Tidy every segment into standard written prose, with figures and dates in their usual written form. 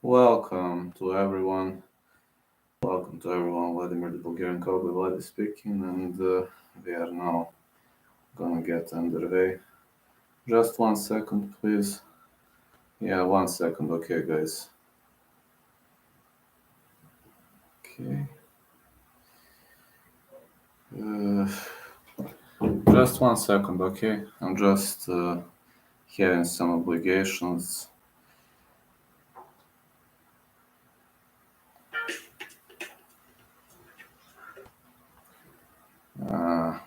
Welcome to everyone. Welcome to everyone. Vladimir the Bulgarian Cowboy Vladi speaking, and we are now gonna get underway. Just 1 second, please. Yeah, 1 second. Okay, guys. Okay. Uh, just 1 second, okay? I'm just having some obligations. Uh,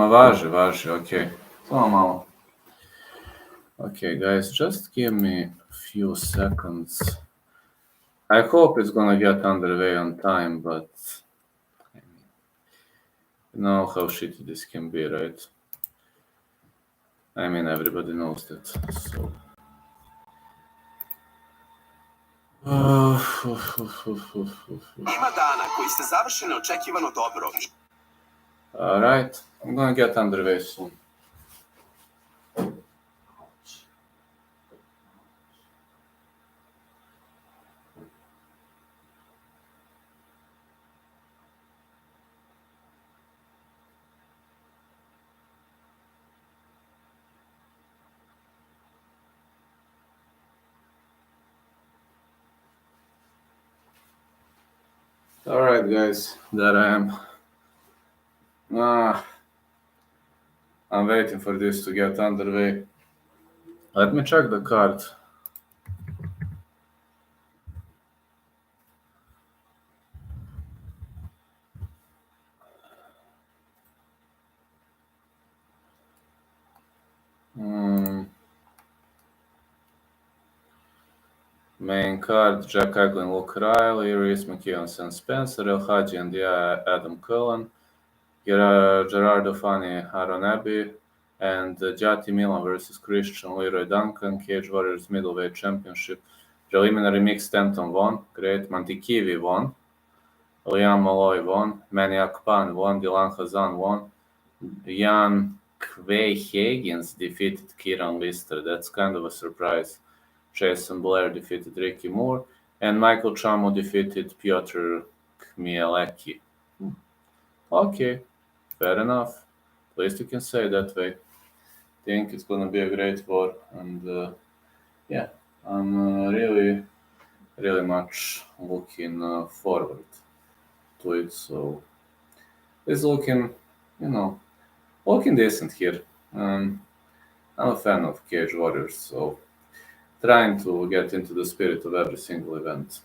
važi, okay. Samo malo. Okay, guys, just give me a few seconds. I hope it's gonna get underway on time, but you know how shitty this can be, right? I mean, everybody knows that. So. Ima dana koji ste završeno očekivano dobro. Alright, I'm gonna get underway soon. Alright, guys, there I am. I'm waiting for this to get underway. Let me check the card. Main card: Jack Eglin, Luke Riley, Reese McKeown, and Spencer, El Hadji and Adam Cullen, Gerardo Fani, Aaron Abbey, and Jati Melan versus Christian Leroy Duncan, Cage Warriors Middleweight Championship. Preliminary mix: Stanton won, Great Mantikivi won, Liam Malloy won, Maniac Pan won, Dylan Hazan won, Jan Quay Higgins defeated Kieran Lister. That's kind of a surprise. Jason Blair defeated Ricky Moore, and Michael Chamo defeated Piotr Kmielecki. Okay, fair enough. At least you can say that way. Think it's gonna be a great war, and yeah, I'm really much looking forward to it. So it's looking decent here. I'm a fan of Cage Warriors, so trying to get into the spirit of every single event.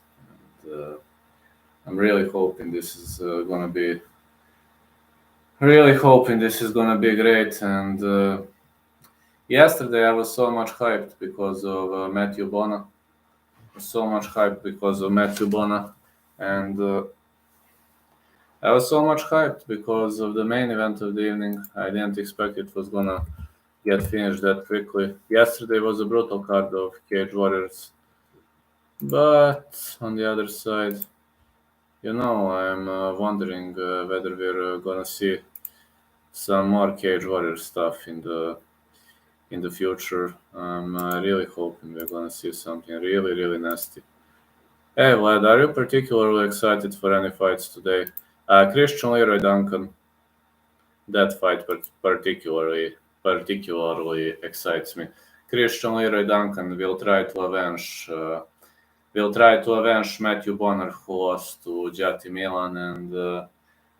And, I'm really hoping this is gonna be great. And yesterday I was so much hyped because of Matthew Bona. And I was so much hyped because of the main event of the evening. I didn't expect it was gonna get finished that quickly. Yesterday was a brutal card of Cage Warriors. But on the other side, I'm wondering whether we're gonna see some more Cage Warrior stuff in the future. I'm really hoping we're gonna see something really, really nasty. Hey Vlad, are you particularly excited for any fights today? Christian Leroy Duncan. That fight particularly excites me. Christian Leroy Duncan will try to avenge Matthew Bonner, who lost to Jati Melan, and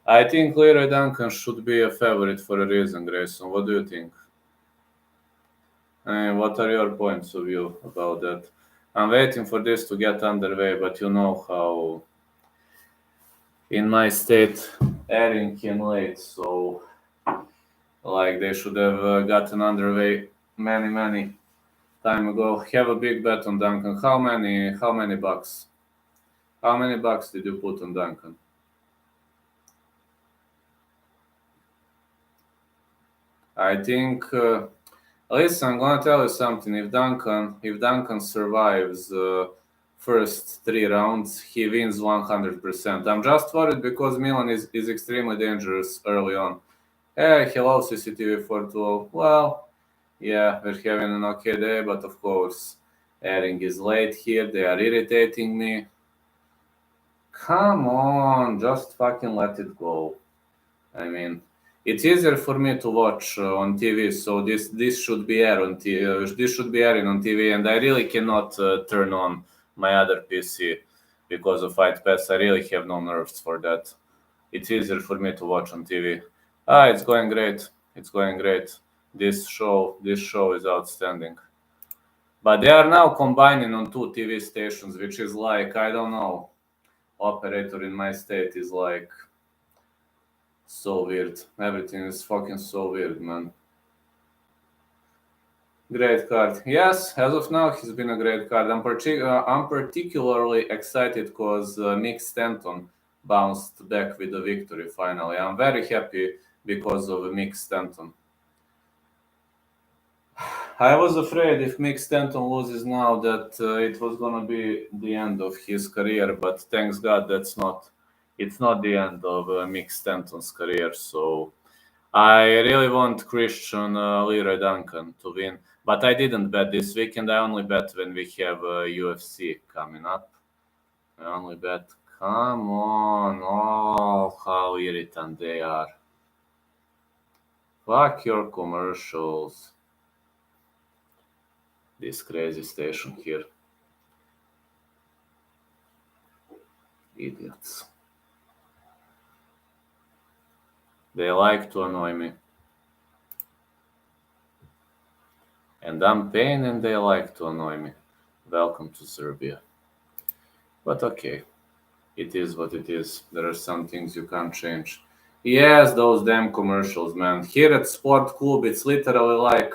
I think Leroy Duncan should be a favorite for a reason. Grayson, what do you think? What are your points of view about that? I'm waiting for this to get underway, but you know how in my state airing came late, so like they should have gotten underway many time ago. Have a big bet on Duncan. How many bucks? How many bucks did you put on Duncan? I think. Listen, I'm gonna tell you something. If Duncan survives first 3 rounds, he wins 100%. I'm just worried because Milan is extremely dangerous early on. Hello, CCTV 412. Well, Yeah, we're having an okay day, but of course, airing is late here. They are irritating me. Come on, just fucking let it go. I mean, it's easier for me to watch on TV, so this should be air on TV. This should be airing on TV, and I really cannot turn on my other PC because of Fight Pass. I really have no nerves for that. It's easier for me to watch on TV. Ah, it's going great. It's going great. This show is outstanding. But they are now combining on two TV stations, which is like, I don't know, operator in my state is like so weird. Everything is fucking so weird, man. Great card. Yes, as of now, he's been a great card. I'm particularly excited because Mick Stanton bounced back with a victory finally. I'm very happy because of Mick Stanton. I was afraid if Mick Stanton loses now that it was gonna be the end of his career, but thanks God that's not. It's not the end of Mick Stanton's career. So I really want Christian Leroy Duncan to win, but I didn't bet this weekend. I only bet when we have UFC coming up. I only bet. Come on! Oh, how irritant they are! Fuck your commercials. This crazy station here. Idiots. They like to annoy me. And I'm paying and they like to annoy me. Welcome to Serbia. But okay, it is what it is. There are some things you can't change. Yes, those damn commercials, man. Here at Sport Club, it's literally like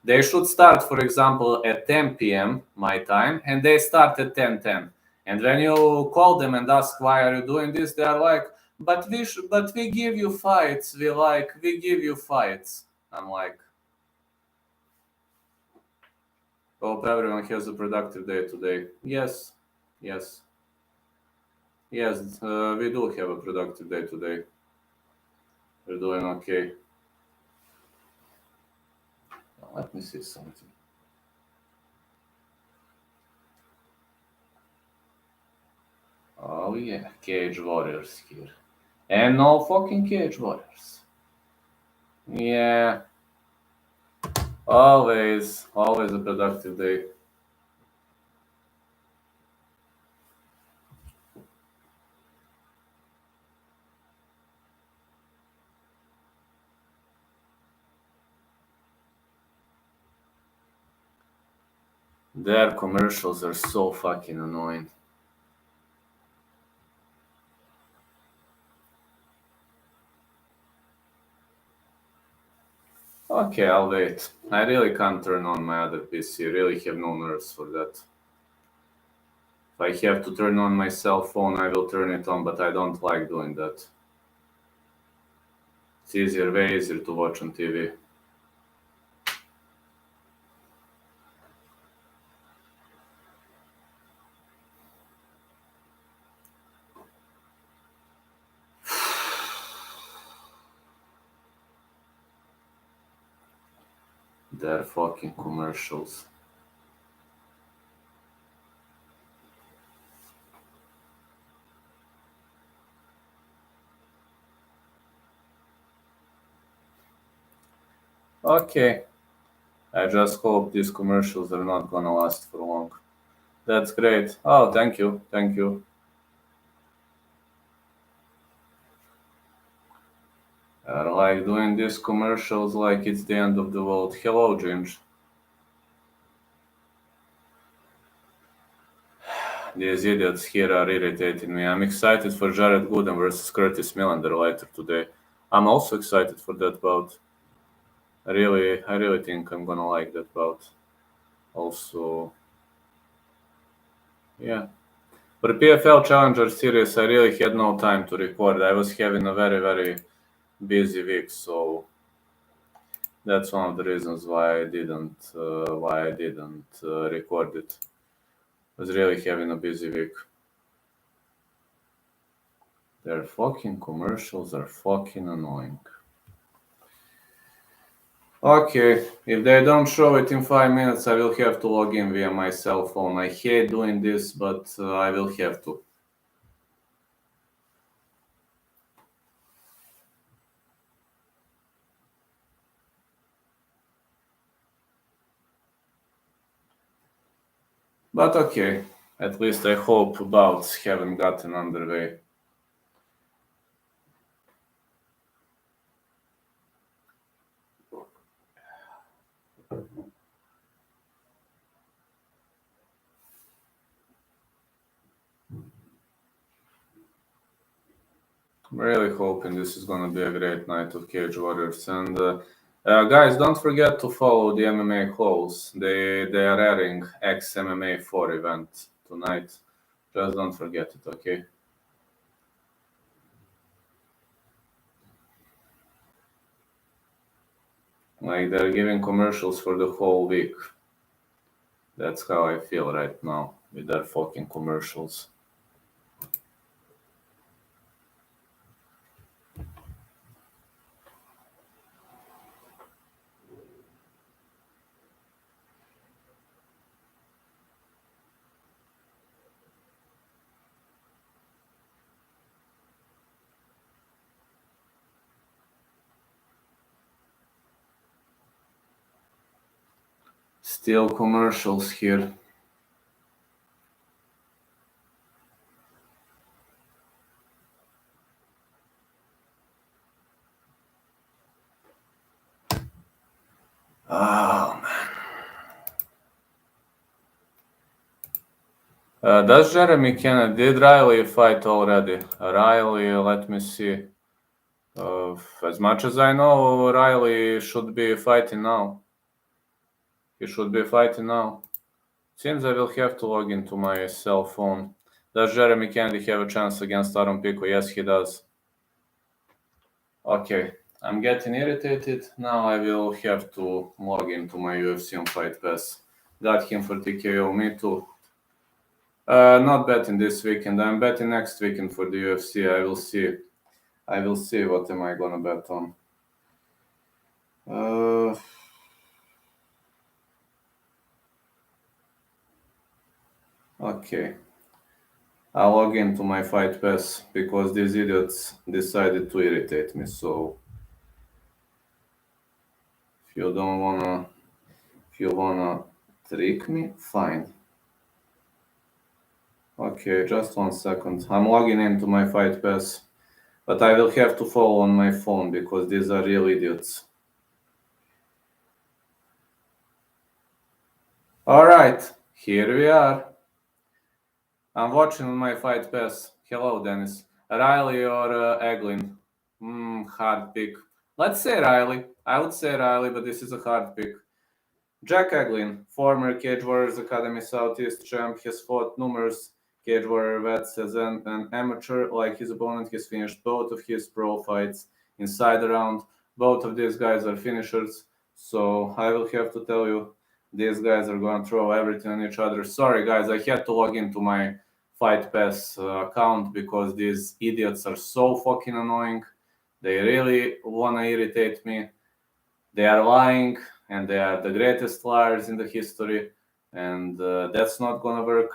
they should start, for example, at 10 p.m. my time, and they start at 10:10. And when you call them and ask why are you doing this, they are like, but we give you fights. We give you fights. I'm like, hope everyone has a productive day today. Yes, yes, yes. We do have a productive day today. We're doing okay. Let me see something. Oh yeah, Cage Warriors here. And no fucking Cage Warriors. Yeah, always a productive day. Their commercials are so fucking annoying. Okay, I'll wait. I really can't turn on my other PC. Really have no nerves for that. If I have to turn on my cell phone, I will turn it on, but I don't like doing that. It's way easier to watch on TV. Their fucking commercials. Okay, I just hope these commercials are not gonna last for long. That's great. Oh, thank you, thank you. I like doing these commercials like it's the end of the world. Hello, Ginge. These idiots here are irritating me. I'm excited for Jared Gooden versus Curtis Millender later today. I'm also excited for that bout. I really think I'm gonna like that bout. Also, yeah. For PFL Challenger Series, I really had no time to record. I was having a very busy week, so that's one of the reasons why I didn't record it. I was really having a busy week. Their fucking commercials are fucking annoying. Okay, if they don't show it in 5 minutes, I will have to log in via my cell phone. I hate doing this, but I will have to. But okay, at least I hope bouts haven't gotten underway. I'm really hoping this is gonna be a great night of Cage Warriors. And guys, don't forget to follow the MMA Halls. They are airing X MMA 4 event tonight. Just don't forget it, okay? Like they're giving commercials for the whole week. That's how I feel right now with their fucking commercials. Still commercials here. Oh man. Does Jeremy Kennedy, did Riley fight already? Riley, let me see. As much as I know, Riley should be fighting now. He should be fighting now. Seems I will have to log into my cell phone. Does Jeremy Kennedy have a chance against Aaron Pico? Yes, he does. Okay, I'm getting irritated. Now I will have to log into my UFC on Fight Pass. Got him for TKO, me too. Not betting this weekend. I'm betting next weekend for the UFC. I will see. I will see what am I gonna bet on. Okay. I'll log into my Fight Pass because these idiots decided to irritate me. So if you don't wanna, if you wanna trick me, fine. Okay, just 1 second. I'm logging into my Fight Pass, but I will have to follow on my phone because these are real idiots. All right, here we are. I'm watching on my Fight Pass. Hello, Dennis. Riley or Eglin? Hard pick. Let's say Riley. I would say Riley, but this is a hard pick. Jack Eglin, former Cage Warriors Academy Southeast champ, has fought numerous Cage Warrior vets as an amateur. Like his opponent, he's finished both of his pro fights inside the round. Both of these guys are finishers, so I will have to tell you, these guys are going to throw everything on each other. Sorry, guys, I had to log into my Fight Pass account because these idiots are so fucking annoying. They really want to irritate me. They are lying, and they are the greatest liars in the history, and that's not gonna work.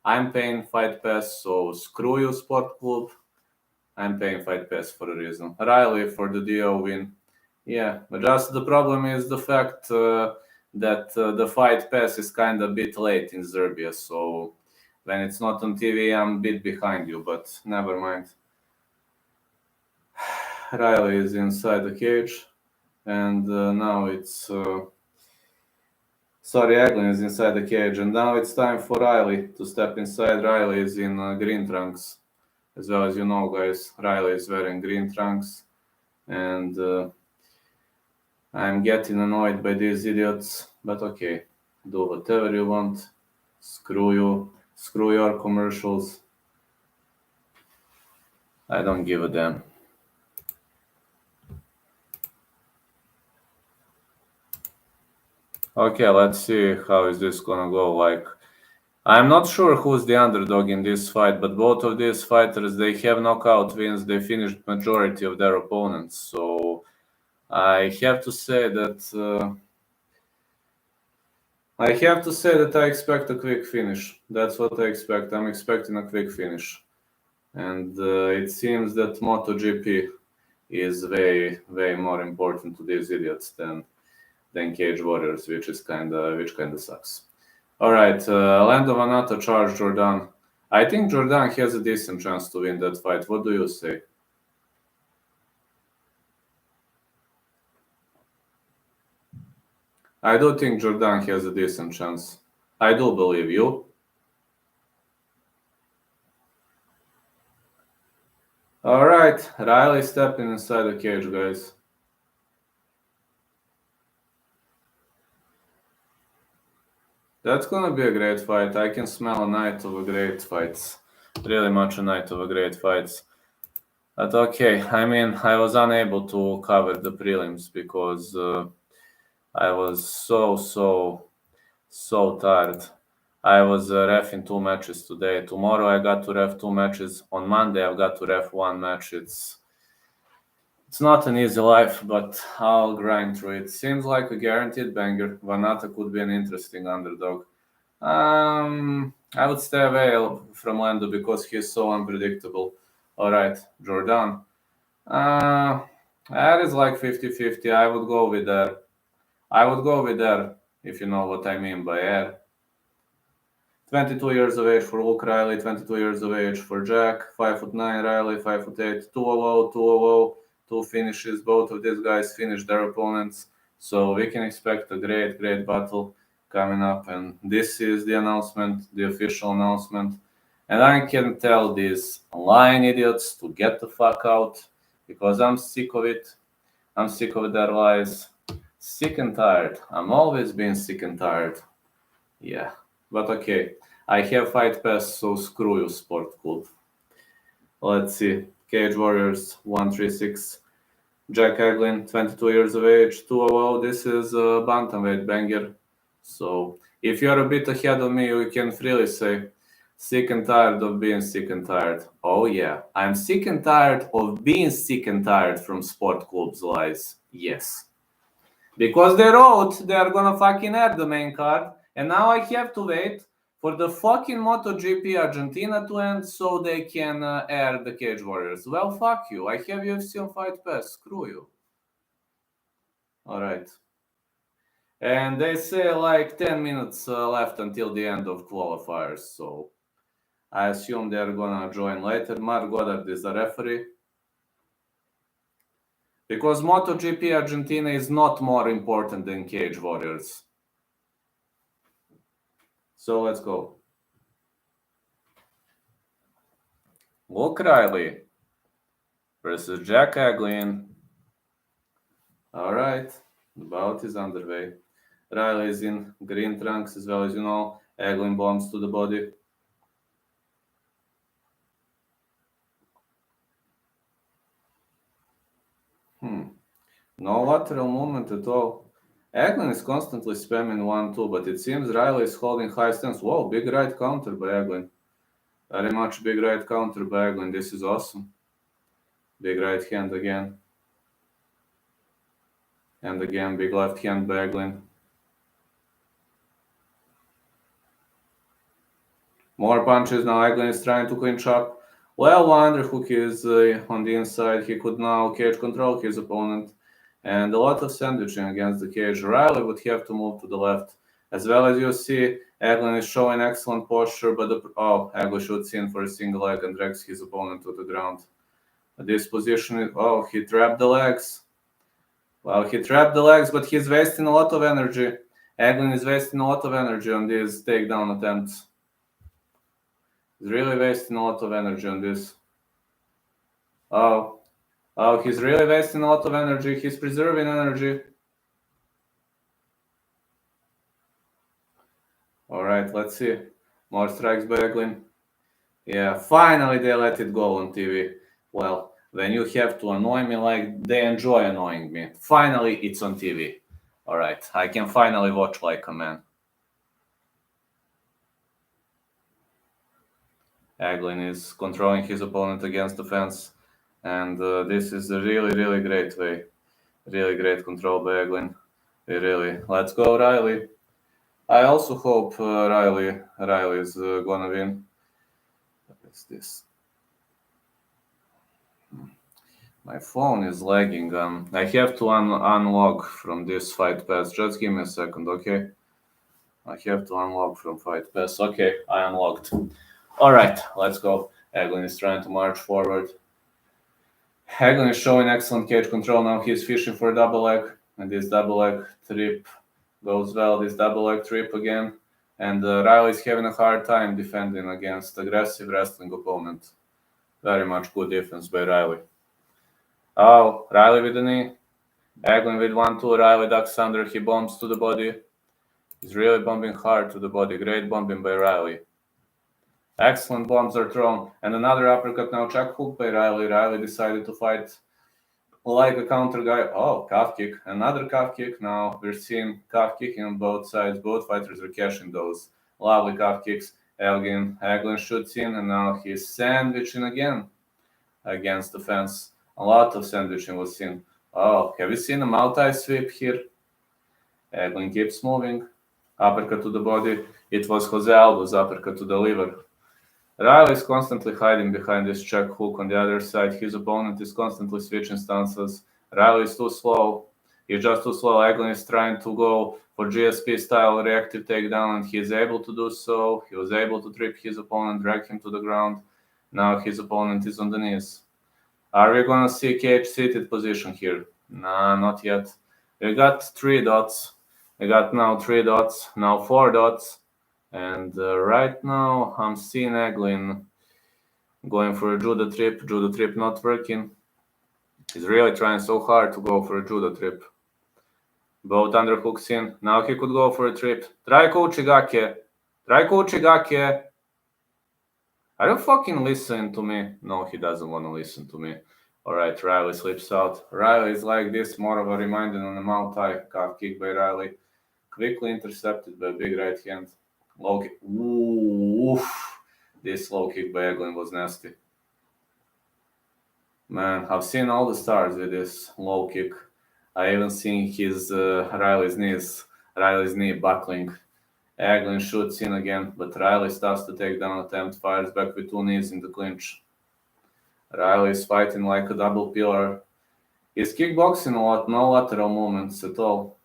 I'm paying Fight Pass, so screw you, Sport Club. I'm paying Fight Pass for a reason. Riley for the DO win. Yeah, but just the problem is the fact that the Fight Pass is kind of a bit late in Serbia, so when it's not on TV, I'm a bit behind you, but never mind. Riley is inside the cage, and now it's... Sorry, Eglin is inside the cage, and now it's time for Riley to step inside. Riley is in green trunks. As well as you know, guys, Riley is wearing green trunks, and I'm getting annoyed by these idiots, but okay, do whatever you want. Screw you, screw your commercials. I don't give a damn. Okay, let's see how is this gonna go. Like, I'm not sure who's the underdog in this fight, but both of these fighters, they have knockout wins. They finished majority of their opponents. So I have to say that I expect a quick finish. That's what I expect. I'm expecting a quick finish, and it seems that MotoGP is way more important to these idiots than Cage Warriors, which kinda sucks. All right, Lando Vanato charged Jordan. I think Jordan has a decent chance to win that fight. What do you say? I do think Jordan has a decent chance. I do believe you. All right, Riley stepping inside the cage, guys. That's gonna be a great fight. I can smell a night of a great fights. Really much a night of a great fights. But okay, I mean, I was unable to cover the prelims because I was so tired. I was reffing 2 matches today. Tomorrow I got to ref 2 matches. On Monday I've got to ref 1 match. It's not an easy life, but I'll grind through it. Seems like a guaranteed banger. Vanata could be an interesting underdog. I would stay away from Lando because he's so unpredictable. All right, Jordan. Uh, that is like 50-50. I would go with that. I would go with that, if you know what I mean by that. 22 years of age for Luke Riley, 22 years of age for Jack, 5'9" Riley, 5'8", 200, 200, two finishes. Both of these guys finished their opponents. So we can expect a great battle coming up. And this is the announcement, the official announcement. And I can tell these lying idiots to get the fuck out because I'm sick of it. I'm sick of their lies. Sick and tired. I'm always being sick and tired. Yeah. But okay. I have Fight Pass, so screw you, Sport Club. Let's see. Cage Warriors 136. Jack Eglin, 22 years of age, 200. This is a bantamweight banger. So if you're a bit ahead of me, you can freely say, sick and tired of being sick and tired. Oh yeah, I'm sick and tired of being sick and tired from Sport Club's lies. Yes. Because they wrote they are gonna fucking add the main card, and now I have to wait for the fucking MotoGP Argentina to end so they can air the Cage Warriors. Well, fuck you. I have UFC on Fight Pass. Screw you. Alright. And they say like 10 minutes left until the end of qualifiers, so I assume they're gonna join later. Mark Goddard is the referee. Because MotoGP Argentina is not more important than Cage Warriors. So let's go. Luke Riley versus Jack Eglin. All right, the bout is underway. Riley is in green trunks as well as you know. Eglin bombs to the body. No lateral movement at all. Eglin is constantly spamming 1-2, but it seems Riley is holding high stance. Whoa, big right counter by Eglin. Very much big right counter by Eglin. This is awesome. Big right hand again. And again, big left hand by Eglin. More punches now. Eglin is trying to clinch up. Well, one underhook is on the inside. He could now cage control his opponent. And a lot of sandwiching against the cage. Riley would have to move to the left. As well as you see, Eglin is showing excellent posture, but Eglin shoots in for a single leg and drags his opponent to the ground. This position is, he trapped the legs. Well, he trapped the legs, but he's wasting a lot of energy. Eglin is wasting a lot of energy on these takedown attempts. He's really wasting a lot of energy on this. He's really wasting a lot of energy. He's preserving energy. All right, let's see. More strikes by Eglin. Yeah, finally they let it go on TV. Well, when you have to annoy me like they enjoy annoying me. Finally, it's on TV. All right, I can finally watch like a man. Eglin is controlling his opponent against the fence. And this is a really great way Really great control by Eglin. Really. Let's go, Riley. I also hope Riley is gonna win. What is this? My phone is lagging. I have to unlog from this Fight Pass. Just give me a second, okay? I have to unlock from Fight Pass. Okay, I unlocked. All right, let's go. Eglin is trying to march forward. Eglin is showing excellent cage control. Now he's fishing for a double leg, and this double leg trip goes well. This double leg trip again, and Riley's having a hard time defending against aggressive wrestling opponent. Very much good defense by Riley. Oh, Riley with the knee. Eglin with 1-2. Riley ducks under. He bombs to the body. He's really bombing hard to the body. Great bombing by Riley. Excellent bombs are thrown. And another uppercut now. Check hook by Riley. Riley decided to fight like a counter guy. Oh, calf kick. Another calf kick. Now we're seeing calf kicking on both sides. Both fighters are cashing those lovely calf kicks. Eglin shoots in, and now he's sandwiching again against the fence. A lot of sandwiching was seen. Oh, have you seen a multi-sweep here? Eglin keeps moving. Uppercut to the body. It was Jose Aldo's uppercut to the liver. Riley is constantly hiding behind this check hook on the other side. His opponent is constantly switching stances. Riley is too slow. He's just too slow. Eglin is trying to go for GSP style reactive takedown, and he is able to do so. He was able to trip his opponent, drag him to the ground. Now his opponent is on the knees. Are we gonna see cage seated position here? Nah, not yet. We got 3 dots. We got now 3 dots, now 4 dots. And right now I'm seeing Eglin going for a judo trip. Judo trip not working. He's really trying so hard to go for a judo trip. Both underhooks in. Now he could go for a trip. Try Uchigake. Try Uchigake. Are you fucking listening to me? No, he doesn't want to listen to me. Alright, Riley slips out. Riley is like this, more of a reminder on a multi calf kick by Riley. Quickly intercepted by a big right hand. Low kick. Oof. This low kick by Eglin was nasty. Man, I've seen all the stars with this low kick. I even seen his Riley's knee buckling. Eglin shoots in again, but Riley starts to take down attempt, fires back with 2 knees in the clinch. Riley is fighting like a double pillar. He's kickboxing a lot, no lateral movements at all.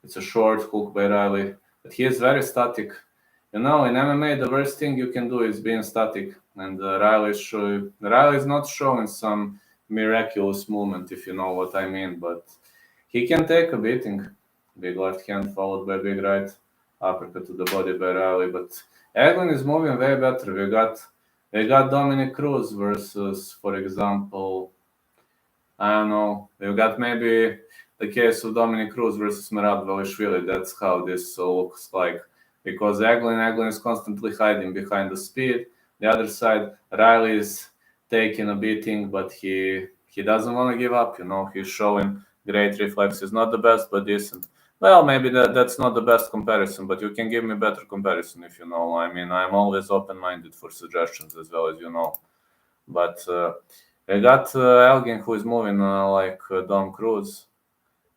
It's a short hook by Riley, but he is very static. In MMA, the worst thing you can do is being static, and Riley is not showing some miraculous movement, if you know what I mean, but he can take a beating. Big left hand followed by big right, uppercut to the body by Riley, but Eglin is moving way better. We got Dominic Cruz versus, for example, I don't know, we've got maybe the case of Dominic Cruz versus Merab Velishvili. That's how this looks like. Because Eglin is constantly hiding behind the speed. The other side, Riley is taking a beating, but he doesn't want to give up. He's showing great reflexes. Not the best, but decent. Well, maybe that's not the best comparison, but you can give me better comparison if you know. I mean, I'm always open-minded for suggestions as well as you know. But I got Elgin, who is moving like Dom Cruz.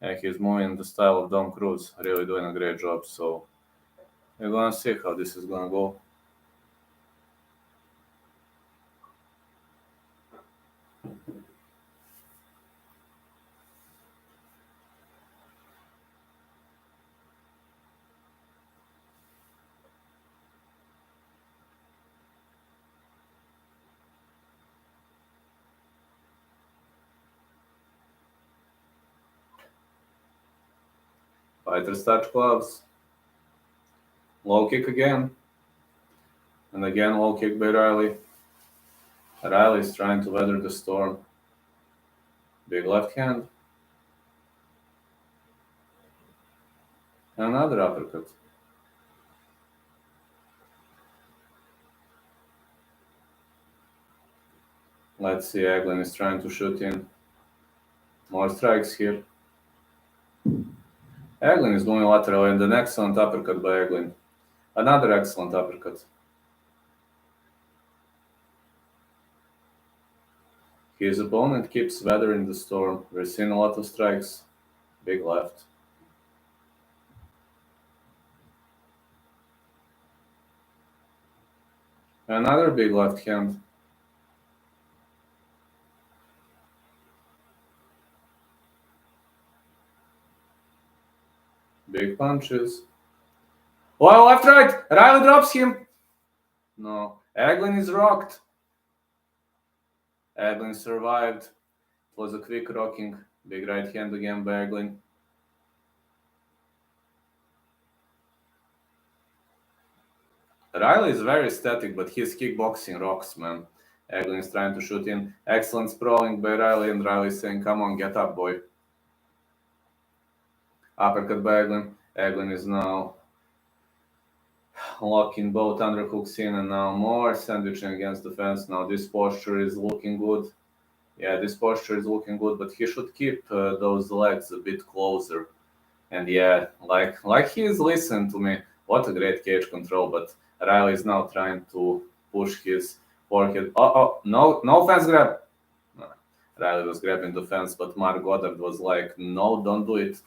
And he's moving the style of Dom Cruz, really doing a great job. So we're gonna see how this is gonna go. Fighters touch gloves. Low kick again. And again, low kick by Riley. Riley's trying to weather the storm. Big left hand. And another uppercut. Let's see, Eglin is trying to shoot in. More strikes here. Eglin is going lateral and an excellent uppercut by Eglin. Another excellent uppercut. His opponent keeps weathering the storm. We're seeing a lot of strikes. Big left. Another big left hand. Big punches. Oh, left, right. Riley drops him. No. Eglin is rocked. Eglin survived. It was a quick rocking. Big right hand again by Eglin. Riley is very static, but his kickboxing rocks, man. Eglin is trying to shoot in. Excellent sprawling by Riley, and Riley is saying, come on, get up, boy. Uppercut by Eglin. Eglin is now locking both underhooks in, and now more sandwiching against the fence. Now this posture is looking good. Yeah, this posture is looking good, but he should keep those legs a bit closer. And yeah, like he is listening to me. What a great cage control, but Riley is now trying to push his forehead. Oh, no fence grab. No. Riley was grabbing the fence, but Mark Goddard was like, no, don't do it.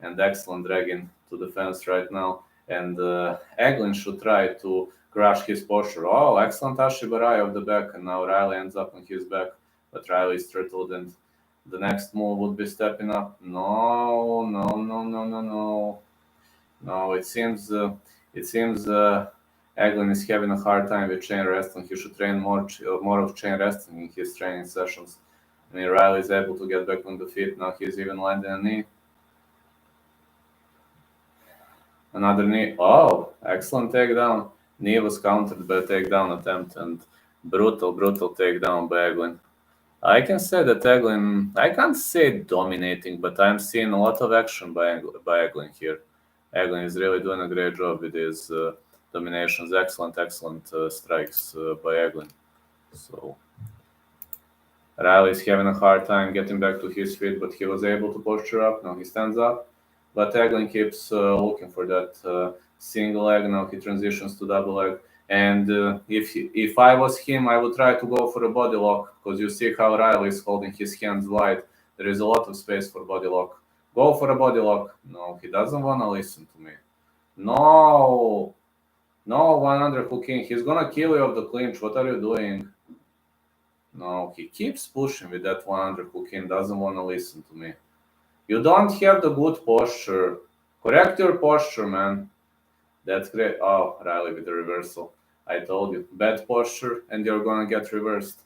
And excellent dragging to the fence right now. And Eglin should try to crush his posture. Oh, excellent Ashibarai of the back, and now Riley ends up on his back. But Riley is turtled, and the next move would be stepping up. No. No, it seems Eglin is having a hard time with chain wrestling. He should train more of chain wrestling in his training sessions. I mean, Riley is able to get back on the feet. Now he's even landing a knee. Another knee. Oh, excellent takedown. Knee was countered by a takedown attempt, and brutal takedown by Eglin. I can say that Eglin, I can't say dominating, but I'm seeing a lot of action by Eglin here. Eglin is really doing a great job with his dominations. Excellent strikes by Eglin. So Riley is having a hard time getting back to his feet, but he was able to posture up. Now he stands up, but Eglin keeps looking for that single leg. Now he transitions to double leg. And if I was him, I would try to go for a body lock, because you see how Riley is holding his hands wide. There is a lot of space for body lock. Go for a body lock. No, he doesn't want to listen to me. No, one underhook in. He's going to kill you off the clinch. What are you doing? No, he keeps pushing with that one underhook in. Doesn't want to listen to me. You don't have the good posture. Correct your posture, man. That's great. Oh, Riley with the reversal. I told you. Bad posture, and you're going to get reversed.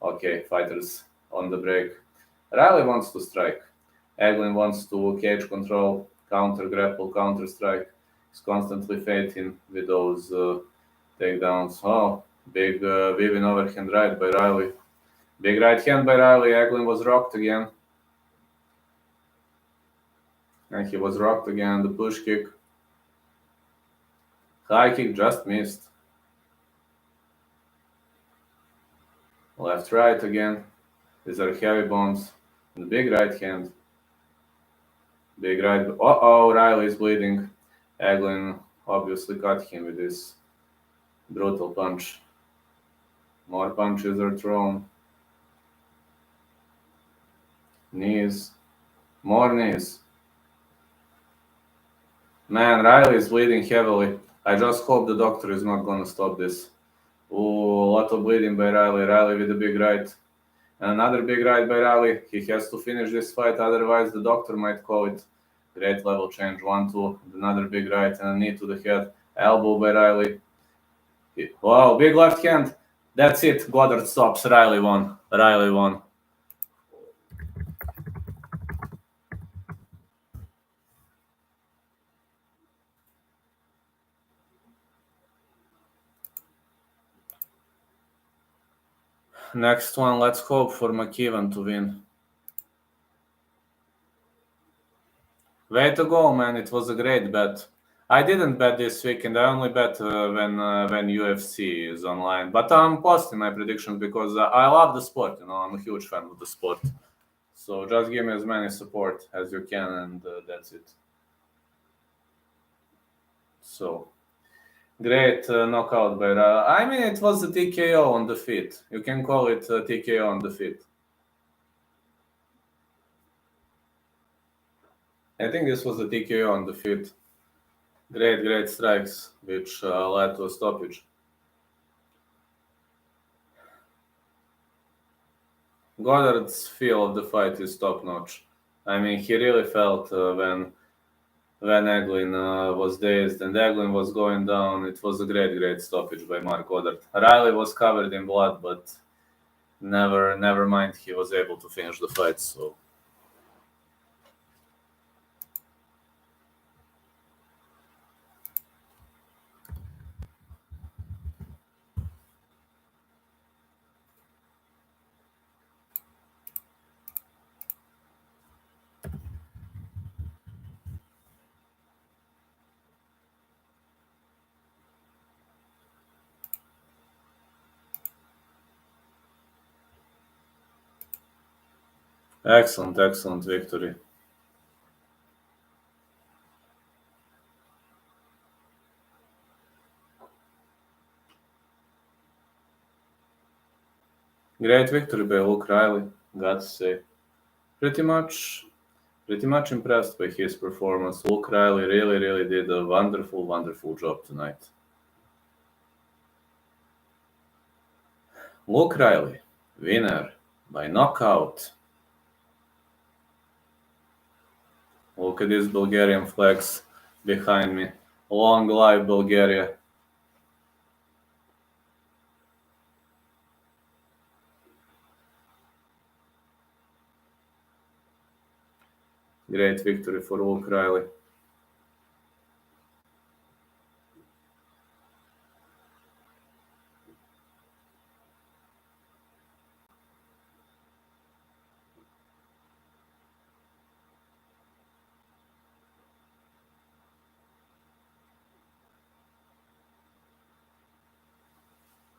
Okay, fighters on the break. Riley wants to strike. Eglin wants to cage control, counter grapple, counter strike. He's constantly fighting with those takedowns. Oh, big weaving overhand right by Riley. Big right hand by Riley. Eglin was rocked again. And he was rocked again. The push kick. High kick just missed. Left, right again. These are heavy bombs. And big right hand. Big right. Uh-oh, Riley is bleeding. Eglin obviously cut him with this brutal punch. More punches are thrown. Knees. More knees. Man, Riley is bleeding heavily. I just hope the doctor is not going to stop this. Ooh, a lot of bleeding by Riley. Riley with a big right. And another big right by Riley. He has to finish this fight, otherwise the doctor might call it. Great level change. 1-2. Another big right and a knee to the head. Elbow by Riley. Wow, big left hand. That's it. Goddard stops. Riley won. Next one, let's hope for McKeevan to win. Way to go, man. It was a great bet. I didn't bet this weekend. I only bet when UFC is online. But I'm posting my predictions because I love the sport. I'm a huge fan of the sport. So just give me as many support as you can, and that's it. So Great knockout by Riley. I mean, it was a TKO on the feet. You can call it a TKO on the feet. I think this was a TKO on the feet. Great strikes, which led to a stoppage. Goddard's feel of the fight is top notch. I mean, he really felt when Eglin was dazed and Eglin was going down. It was a great stoppage by Mark Goddard. Riley was covered in blood, but never mind, he was able to finish the fight. So excellent victory. Great victory by Luke Riley, got to say. Pretty much impressed by his performance. Luke Riley really did a wonderful job tonight. Luke Riley, winner by knockout. Look at these Bulgarian flags behind me. Long live Bulgaria. Great victory for Luke Riley.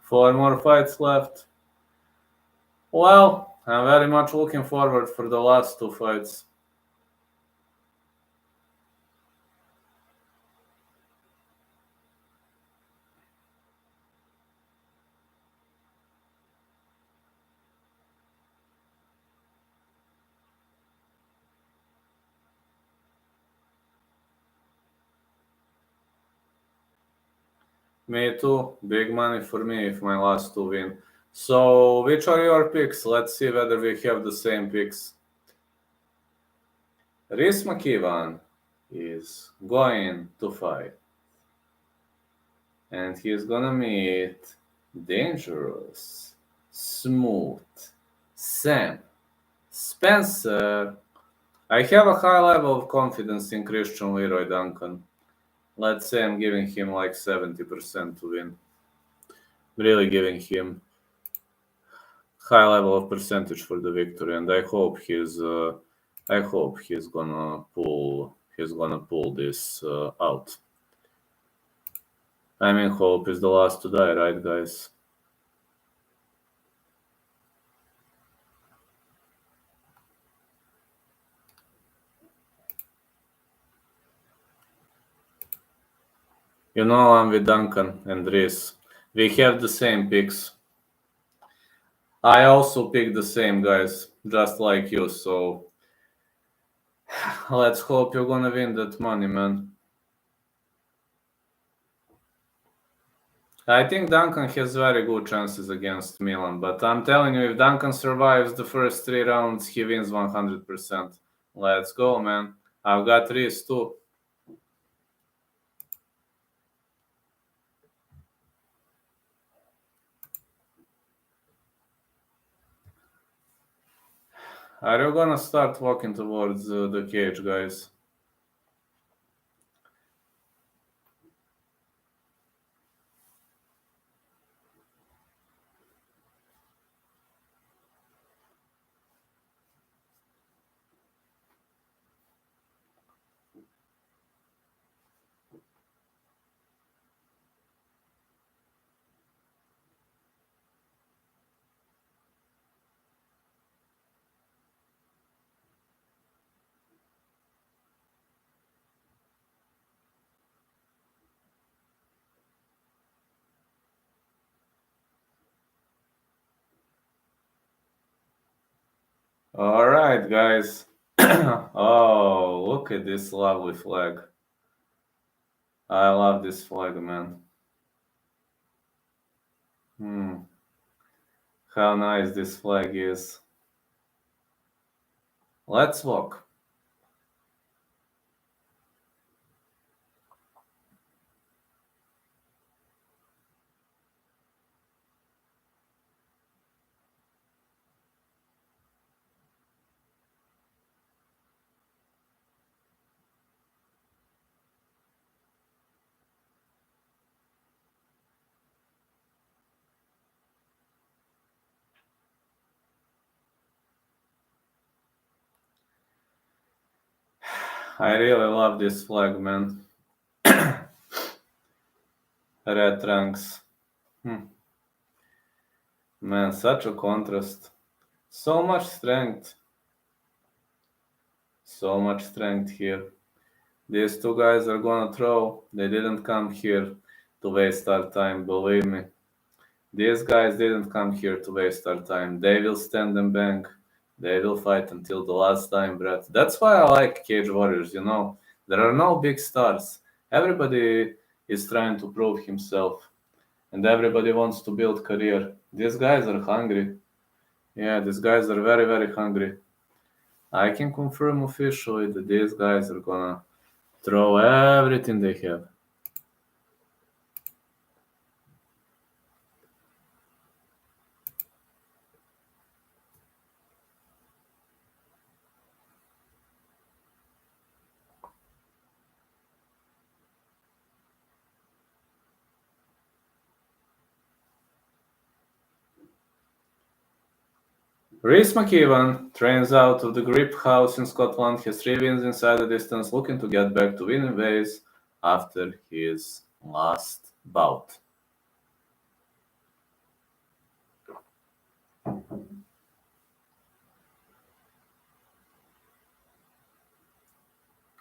Four more fights left. Well, I'm very much looking forward for the last two fights. Me too. Big money for me if my last two win. So, which are your picks? Let's see whether we have the same picks. Rhys McKeown is going to fight. And he's gonna meet dangerous, smooth Sam Spencer. I have a high level of confidence in Christian Leroy Duncan. Let's say I'm giving him like 70% to win. Really giving him high level of percentage for the victory, and I hope he's gonna pull this out. I mean, hope is the last to die, right, guys? You know I'm with Duncan and Rhys. We have the same picks. I also picked the same guys, just like you, so let's hope you're gonna win that money, man. I think Duncan has very good chances against Melan, but I'm telling you, if Duncan survives the first 3 rounds, he wins 100%. Let's go, man. I've got Rhys too. Are you gonna start walking towards the cage, guys? All right, guys. Oh, look at this lovely flag. I love this flag, man. Hmm. How nice this flag is. Let's walk. I really love this flag, man. Red trunks. Hmm. Man, such a contrast. So much strength. So much strength here. These two guys are gonna throw. They didn't come here to waste our time, believe me. These guys didn't come here to waste our time. They will stand and bang. They will fight until the last dying breath. That's why I like Cage Warriors, you know. There are no big stars. Everybody is trying to prove himself. And everybody wants to build career. These guys are hungry. Yeah, these guys are very, very hungry. I can confirm officially that these guys are gonna throw everything they have. Rhys McKeown trains out of the Grip House in Scotland. Has 3 wins inside the distance, looking to get back to winning ways after his last bout.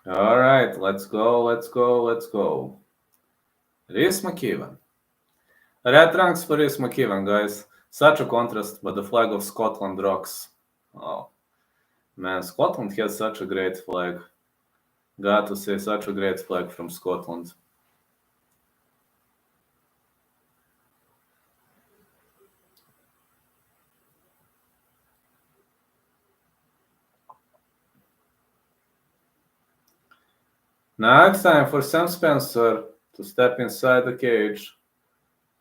All right, let's go, let's go, let's go. Rhys McKeown. Red ranks for Rhys McKeown, guys. Such a contrast, but the flag of Scotland rocks. Oh, man, Scotland has such a great flag. Got to say, such a great flag from Scotland. Now it's time for Sam Spencer to step inside the cage.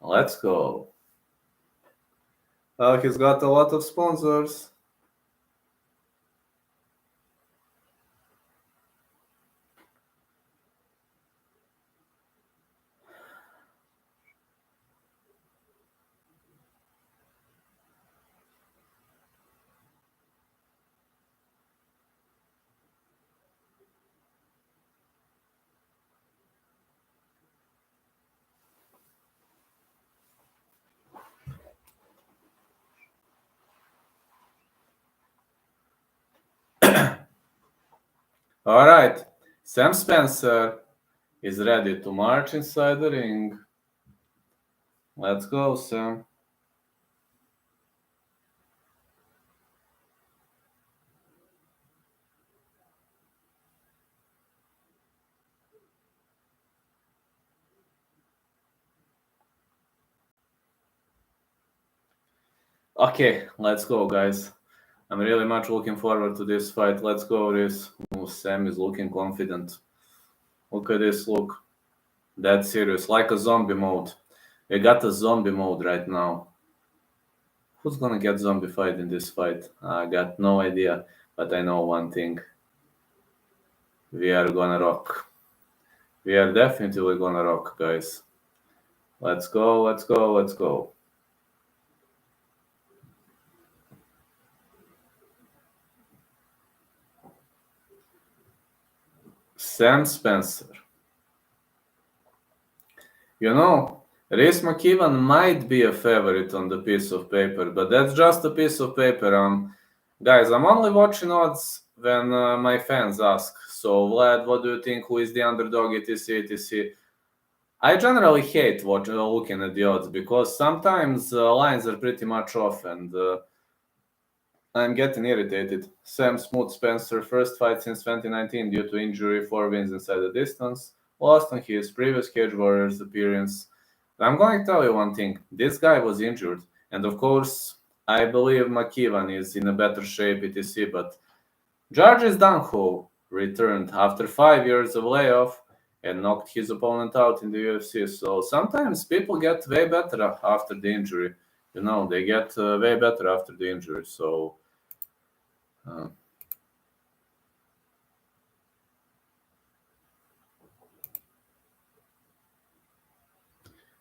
Let's go. He's got a lot of sponsors. All right, Sam Spencer is ready to march inside the ring. Let's go, Sam. Okay, let's go, guys. I'm really much looking forward to this fight. Let's go, Riz. Oh, Sam is looking confident. Look at this look. That's serious. Like a zombie mode. We got a zombie mode right now. Who's gonna get zombified in this fight? I got no idea, but I know one thing. We are gonna rock. We are definitely gonna rock, guys. Let's go, let's go, let's go. Sam Spencer. You know, Rhys McKeown might be a favorite on the piece of paper, but that's just a piece of paper. Guys, I'm only watching odds when my fans ask. So, Vlad, what do you think? Who is the underdog? etc. etc. I generally hate looking at the odds because sometimes lines are pretty much off, and I'm getting irritated. Sam Smooth Spencer, first fight since 2019 due to injury, 4 wins inside the distance, lost on his previous Cage Warriors appearance. I'm going to tell you one thing. This guy was injured, and of course, I believe McKeevan is in a better shape, etc. But Georges Danho returned after 5 years of layoff and knocked his opponent out in the UFC. So sometimes people get way better after the injury. They get way better after the injury. So. Uh,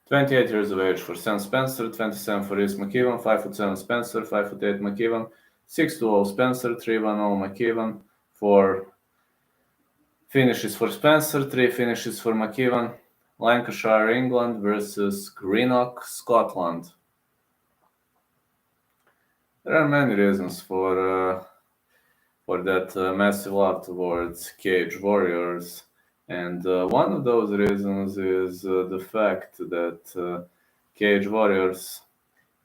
28 years of age for Sam Spencer, 27 for Rhys McKeevan, 5'7" Spencer, 5'8" McKeevan, 6'2" Spencer, 3'1" McKeevan, 4 finishes for Spencer, 3 finishes for McKeevan. Lancashire, England versus Greenock, Scotland. There are many reasons for that massive love towards Cage Warriors. And one of those reasons is the fact that Cage Warriors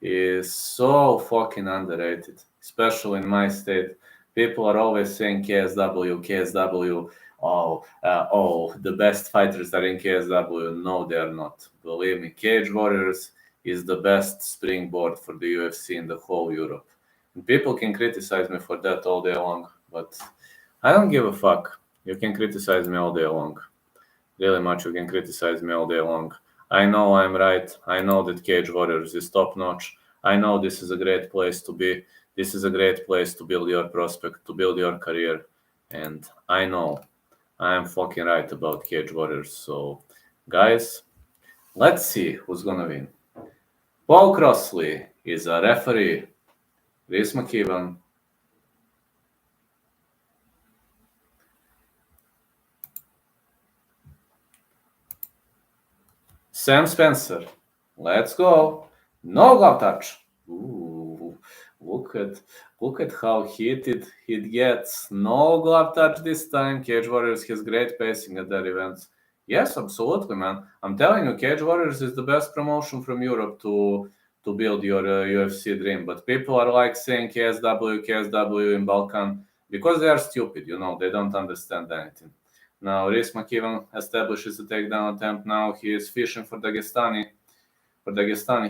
is so fucking underrated, especially in my state. People are always saying KSW, the best fighters are in KSW. No, they are not. Believe me, Cage Warriors is the best springboard for the UFC in the whole Europe. And people can criticize me for that all day long, but I don't give a fuck. You can criticize me all day long. Really much you can criticize me all day long. I know I'm right. I know that Cage Warriors is top notch. I know this is a great place to be. This is a great place to build your prospect, to build your career. And I know I am fucking right about Cage Warriors. So, guys, let's see who's gonna win. Paul Crossley is a referee. Rhys McKeevan. Sam Spencer. Let's go. No glove touch. Ooh, look at how heated it gets. No glove touch this time. Cage Warriors has great pacing at their events. Yes, absolutely, man. I'm telling you, Cage Warriors is the best promotion from Europe to build your UFC dream. But people are like saying KSW in Balkan because they are stupid. They don't understand anything. Now, Rhys McKeevan establishes a takedown attempt. Now he is fishing for Dagestani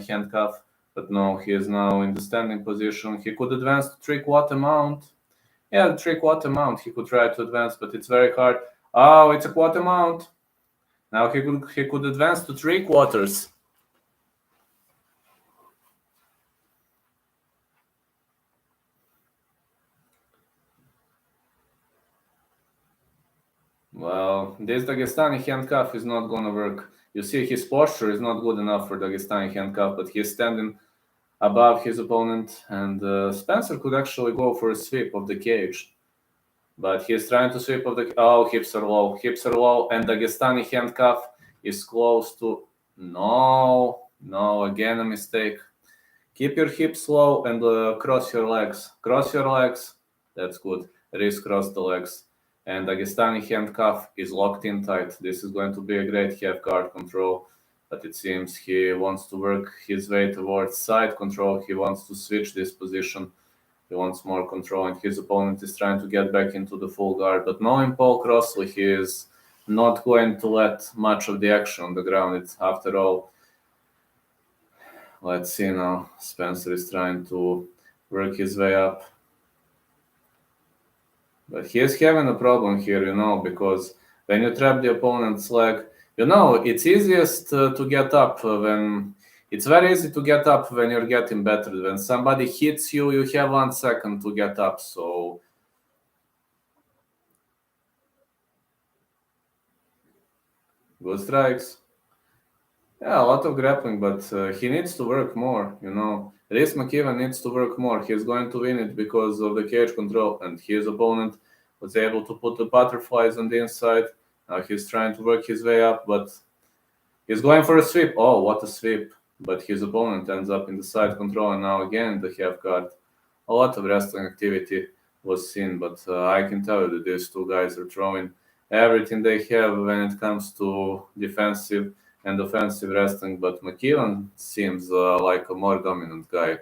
handcuff, but no, he is now in the standing position. He could advance to 3/4 mount. Yeah, the 3/4 mount. He could try to advance, but it's very hard. Oh, it's a quarter mount. Now he could advance to 3/4. Well, this Dagestani handcuff is not gonna work. You see, his posture is not good enough for Dagestani handcuff, but he's standing above his opponent, and Spencer could actually go for a sweep of the cage. But he's trying to sweep of the... Oh, hips are low, and Dagestani handcuff is close to... No, again a mistake. Keep your hips low and cross your legs. That's good. Rhys cross the legs. And Dagestani handcuff is locked in tight. This is going to be a great half guard control. But it seems he wants to work his way towards side control. He wants to switch this position. He wants more control, and his opponent is trying to get back into the full guard. But knowing Paul Crossley, he is not going to let much of the action on the ground. It's, after all, let's see now. Spencer is trying to work his way up. But he is having a problem here, because when you trap the opponent's leg, it's easiest to get up when... It's very easy to get up when you're getting better. When somebody hits you, you have 1 second to get up. So good strikes. Yeah, a lot of grappling, but he needs to work more. Rhys McKeevan needs to work more. He's going to win it because of the cage control, and his opponent was able to put the butterflies on the inside. Now he's trying to work his way up, but he's going for a sweep. Oh, what a sweep. But his opponent ends up in the side control, and now again the half guard. A lot of wrestling activity was seen, but I can tell you that these two guys are throwing everything they have when it comes to defensive and offensive wrestling. But McKeevan seems like a more dominant guy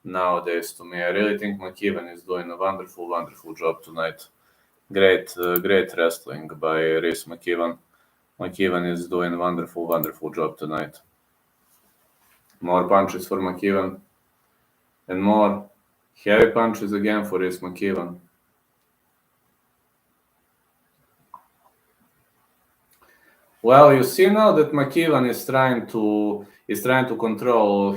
nowadays to me. I really think McKeven is doing a wonderful, wonderful job tonight. Great wrestling by Rhys McKeven. McKeven is doing a wonderful, wonderful job tonight. More punches for McKeven. And more heavy punches again for Rhys McKeven. Well, you see now that McKeven is trying to control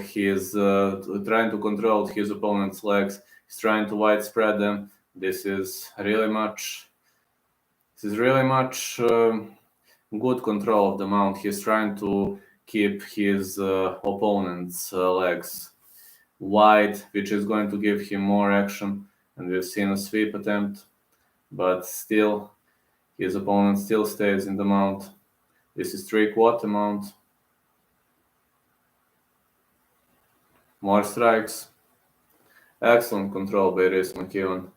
his opponent's legs. He's trying to widespread them. This is really much good control of the mount. He's trying to keep his opponent's legs wide, which is going to give him more action. And we've seen a sweep attempt, but still, his opponent still stays in the mount. This is 3/4 mount. More strikes. Excellent control by Rhys McKeven.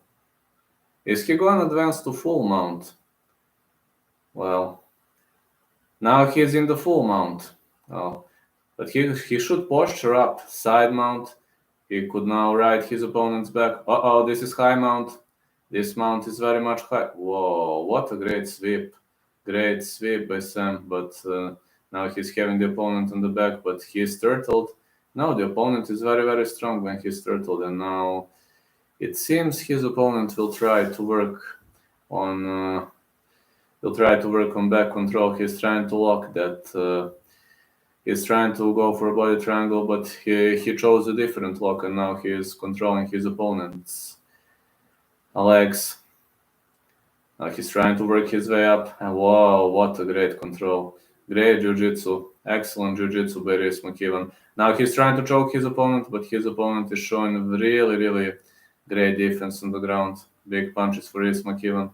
Is he going to advance to full mount? Well, now he's in the full mount. Oh, but he should posture up. Side mount. He could now ride his opponent's back. This is high mount. This mount is very much high. Whoa, what a great sweep. Great sweep by Sam, but now he's having the opponent on the back, but he's turtled. No, the opponent is very, very strong when he's turtled, and now it seems his opponent will try to work on back control. He's trying to lock that. He's trying to go for a body triangle, but he chose a different lock, and now he is controlling his opponent's legs. He's trying to work his way up, and wow, what a great control. Great jiu-jitsu. Excellent jiu-jitsu by Rhys McKeven. Now he's trying to choke his opponent, but his opponent is showing really, really great defense on the ground. Big punches for Rhys McKeven.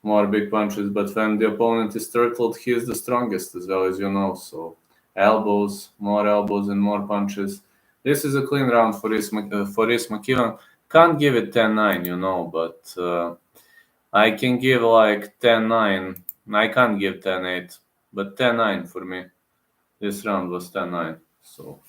More big punches, but when the opponent is turtled, he is the strongest as well, as you know. So elbows, and more punches. This is a clean round for Rhys McKeven. Can't give it 10-9, but I can give like 10-9. I can't give 10-8, but 10-9 for me. This round was 10-9. So.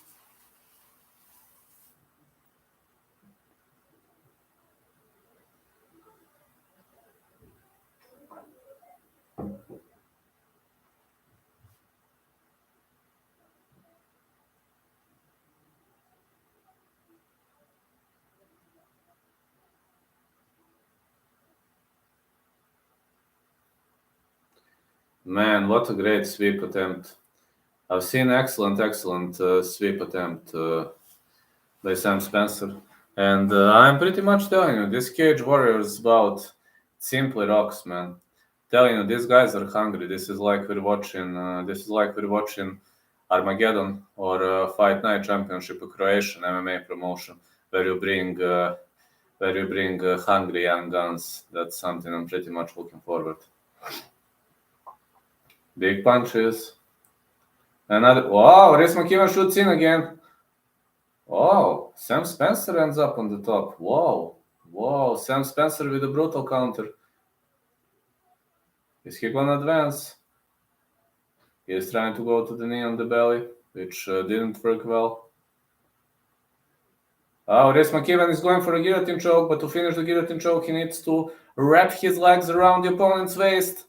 Man, what a great sweep attempt. I've seen excellent sweep attempt by Sam Spencer. And I'm pretty much telling you, this Cage Warriors bout simply rocks, man. Telling you, these guys are hungry. This is like we're watching Armageddon or Fight Night Championship, a Croatian MMA promotion, where you bring hungry young guns. That's something I'm pretty much looking forward. Big punches. Another. Wow, Rhys McKeven shoots in again. Oh, Sam Spencer ends up on the top. Whoa, Sam Spencer with a brutal counter. Is he gonna advance? He is trying to go to the knee on the belly, which didn't work well. Oh, Rhys McKeven is going for a guillotine choke, but to finish the guillotine choke, he needs to wrap his legs around the opponent's waist.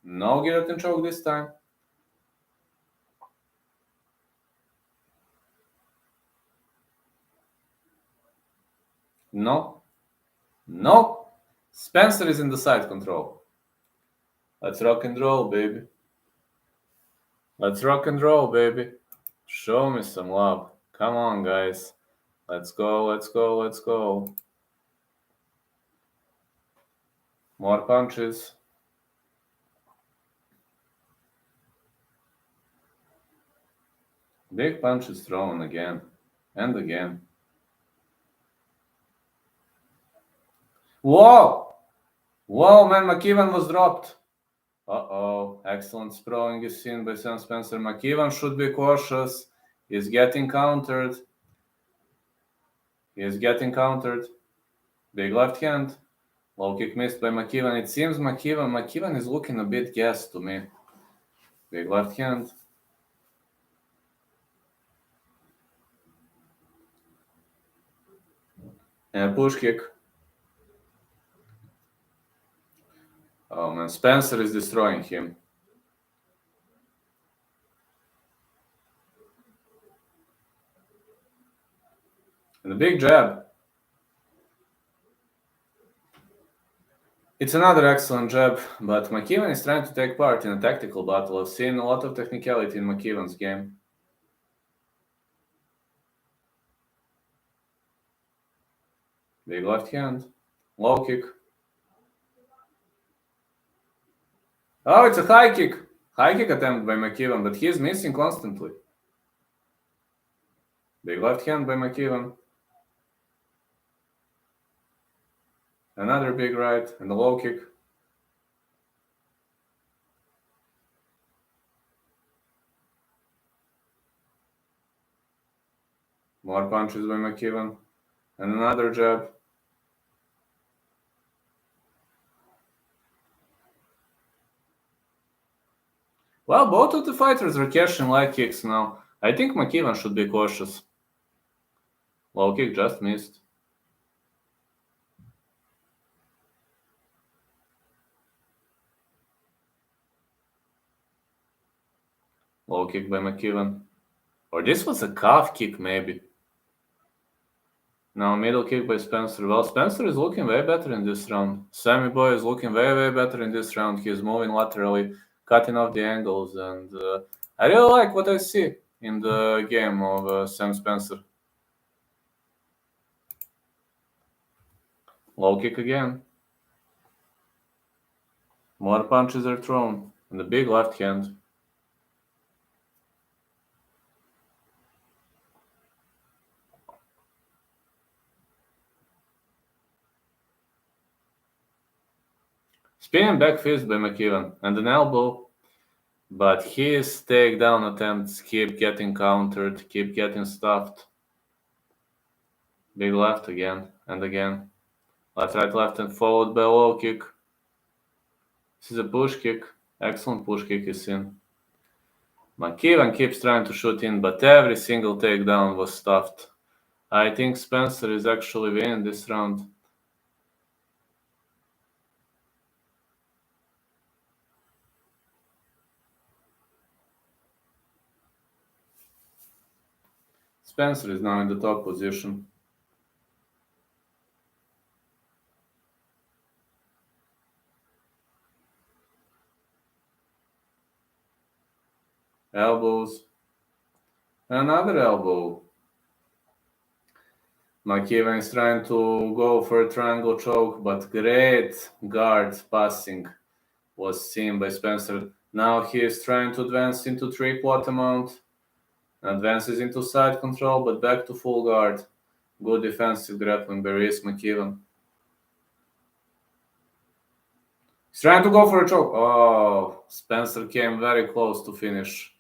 No guillotine choke this time. No. Spencer is in the side control. Let's rock and roll, baby. Show me some love. Come on, guys. Let's go. More punches. Big punches thrown again and again. Whoa, man, McKeven was dropped. Excellent sprawling is seen by Sam Spencer. McKeven should be cautious. He's getting countered. Big left hand. Low kick missed by McKeven. It seems McKeven is looking a bit gassed to me. Big left hand. And a push kick. Oh man, Spencer is destroying him. And a big jab. It's another excellent jab, but McKeevan is trying to take part in a tactical battle. I've seen a lot of technicality in McKeevan's game. Big left hand. Low kick. Oh, it's a high kick. High kick attempt by McKeevan, but he is missing constantly. Big left hand by McKeevan. Another big right and a low kick. More punches by McKeevan. And another jab. Well, both of the fighters are catching light kicks now. I think McKeevan should be cautious. Low kick just missed. Low kick by McKeevan. Or this was a calf kick, maybe. Now middle kick by Spencer. Well, Spencer is looking way better in this round. Sammy Boy is looking way better in this round. He is moving laterally, cutting off the angles, and I really like what I see in the game of Sam Spencer. Low kick again. More punches are thrown, and a big left hand. Spinning back fist by McKeevan, and an elbow, but his takedown attempts keep getting countered, keep getting stuffed. Big left again and again. Left, right, left, and followed by a low kick. This is a push kick. Excellent push kick is in. McKeevan keeps trying to shoot in, but every single takedown was stuffed. I think Spencer is actually winning this round. Spencer is now in the top position. Elbows. Another elbow. McKeevan is trying to go for a triangle choke, but great guard passing was seen by Spencer. Now he is trying to advance into three-quarter mount. Advances into side control, but back to full guard. Good defensive grappling by Reese McKeevan. He's trying to go for a choke. Oh, Spencer came very close to finish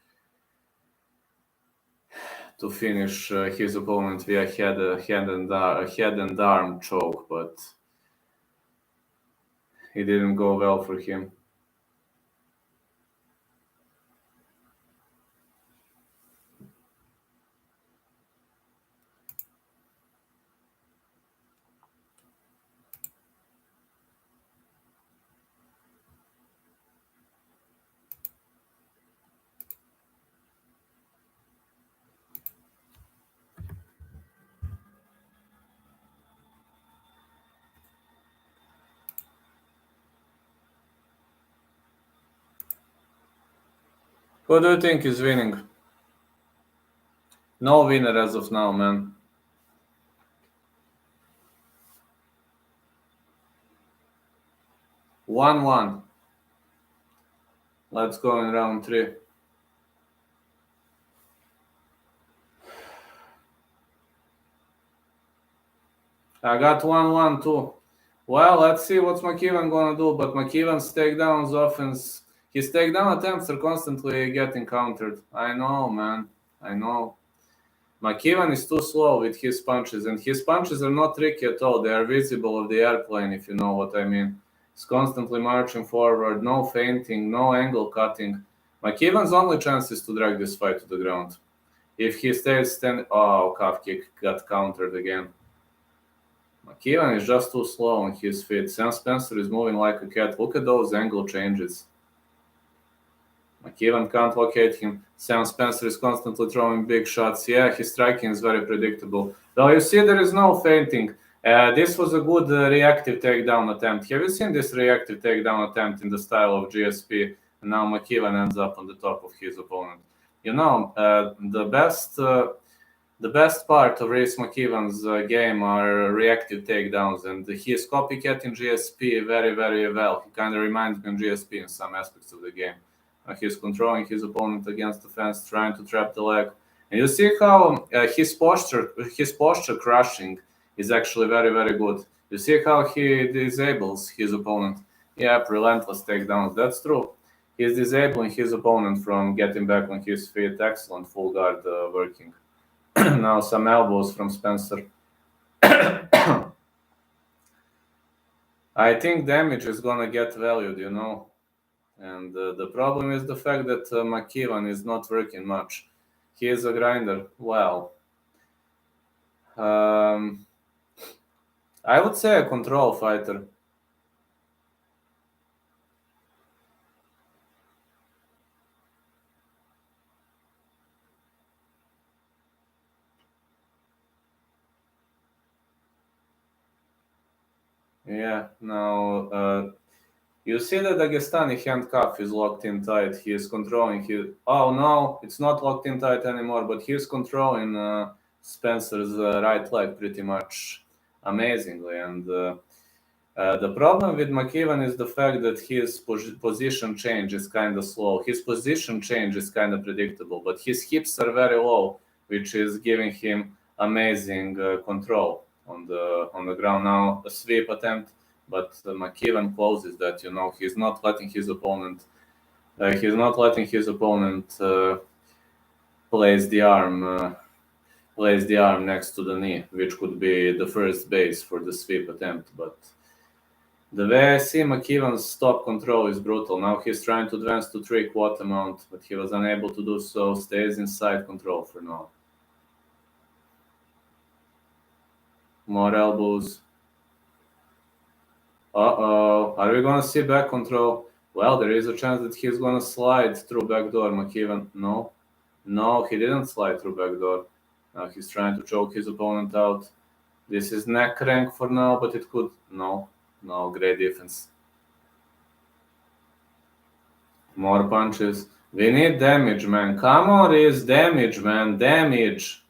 his opponent via head and arm choke, but it didn't go well for him. Who do you think is winning? No winner as of now, man. 1-1. Let's go in round 3. I got 1-1 too. Well, let's see what's McKeevan gonna do, but McKeevan's takedowns offense, his takedown attempts are constantly getting countered. I know, man. I know. McKeevan is too slow with his punches, and his punches are not tricky at all. They are visible of the airplane, if you know what I mean. He's constantly marching forward, no feinting, no angle cutting. McKeevan's only chance is to drag this fight to the ground. If he stays standing... Oh, calf kick got countered again. McKeown is just too slow on his feet. Sam Spencer is moving like a cat. Look at those angle changes. McKeown can't locate him. Sam Spencer is constantly throwing big shots. Yeah, his striking is very predictable. Though you see, there is no feinting. This was a good reactive takedown attempt. Have you seen this reactive takedown attempt in the style of GSP? And now McKeown ends up on the top of his opponent. You know, the best part of Rhys McKeown's game are reactive takedowns, and he is copycatting GSP very, very well. He kind of reminds me of GSP in some aspects of the game. He's controlling his opponent against the fence, trying to trap the leg. And you see how his posture crushing is actually very, very good. You see how he disables his opponent. Yeah, relentless takedowns. That's true. He's disabling his opponent from getting back on his feet. Excellent full guard working. Now some elbows from Spencer. I think damage is gonna get valued, you know. And the problem is the fact that McKeown is not working much. He is a grinder. Well, I would say a control fighter. Yeah, now you see the Dagestani handcuff is locked in tight. He is controlling his. Oh no, it's not locked in tight anymore, but he is controlling Spencer's right leg pretty much amazingly. And the problem with McKeown is the fact that his position change is kind of slow. His position change is kind of predictable, but his hips are very low, which is giving him amazing control on the ground. Now a sweep attempt, but McKeown closes that. You know, he's not letting his opponent. Place the arm. Place the arm next to the knee, which could be the first base for the sweep attempt. But the way I see McKeown's stop control is brutal. Now he's trying to advance to 3/4 mount, but he was unable to do so. Stays inside control for now. More elbows. Uh-oh. Are we going to see back control? Well, there is a chance that he's going to slide through backdoor. McKeown, no. No, he didn't slide through backdoor. Now he's trying to choke his opponent out. This is neck crank for now, but it could. No, great defense. More punches. We need damage, man. Come on, is damage, man. Damage.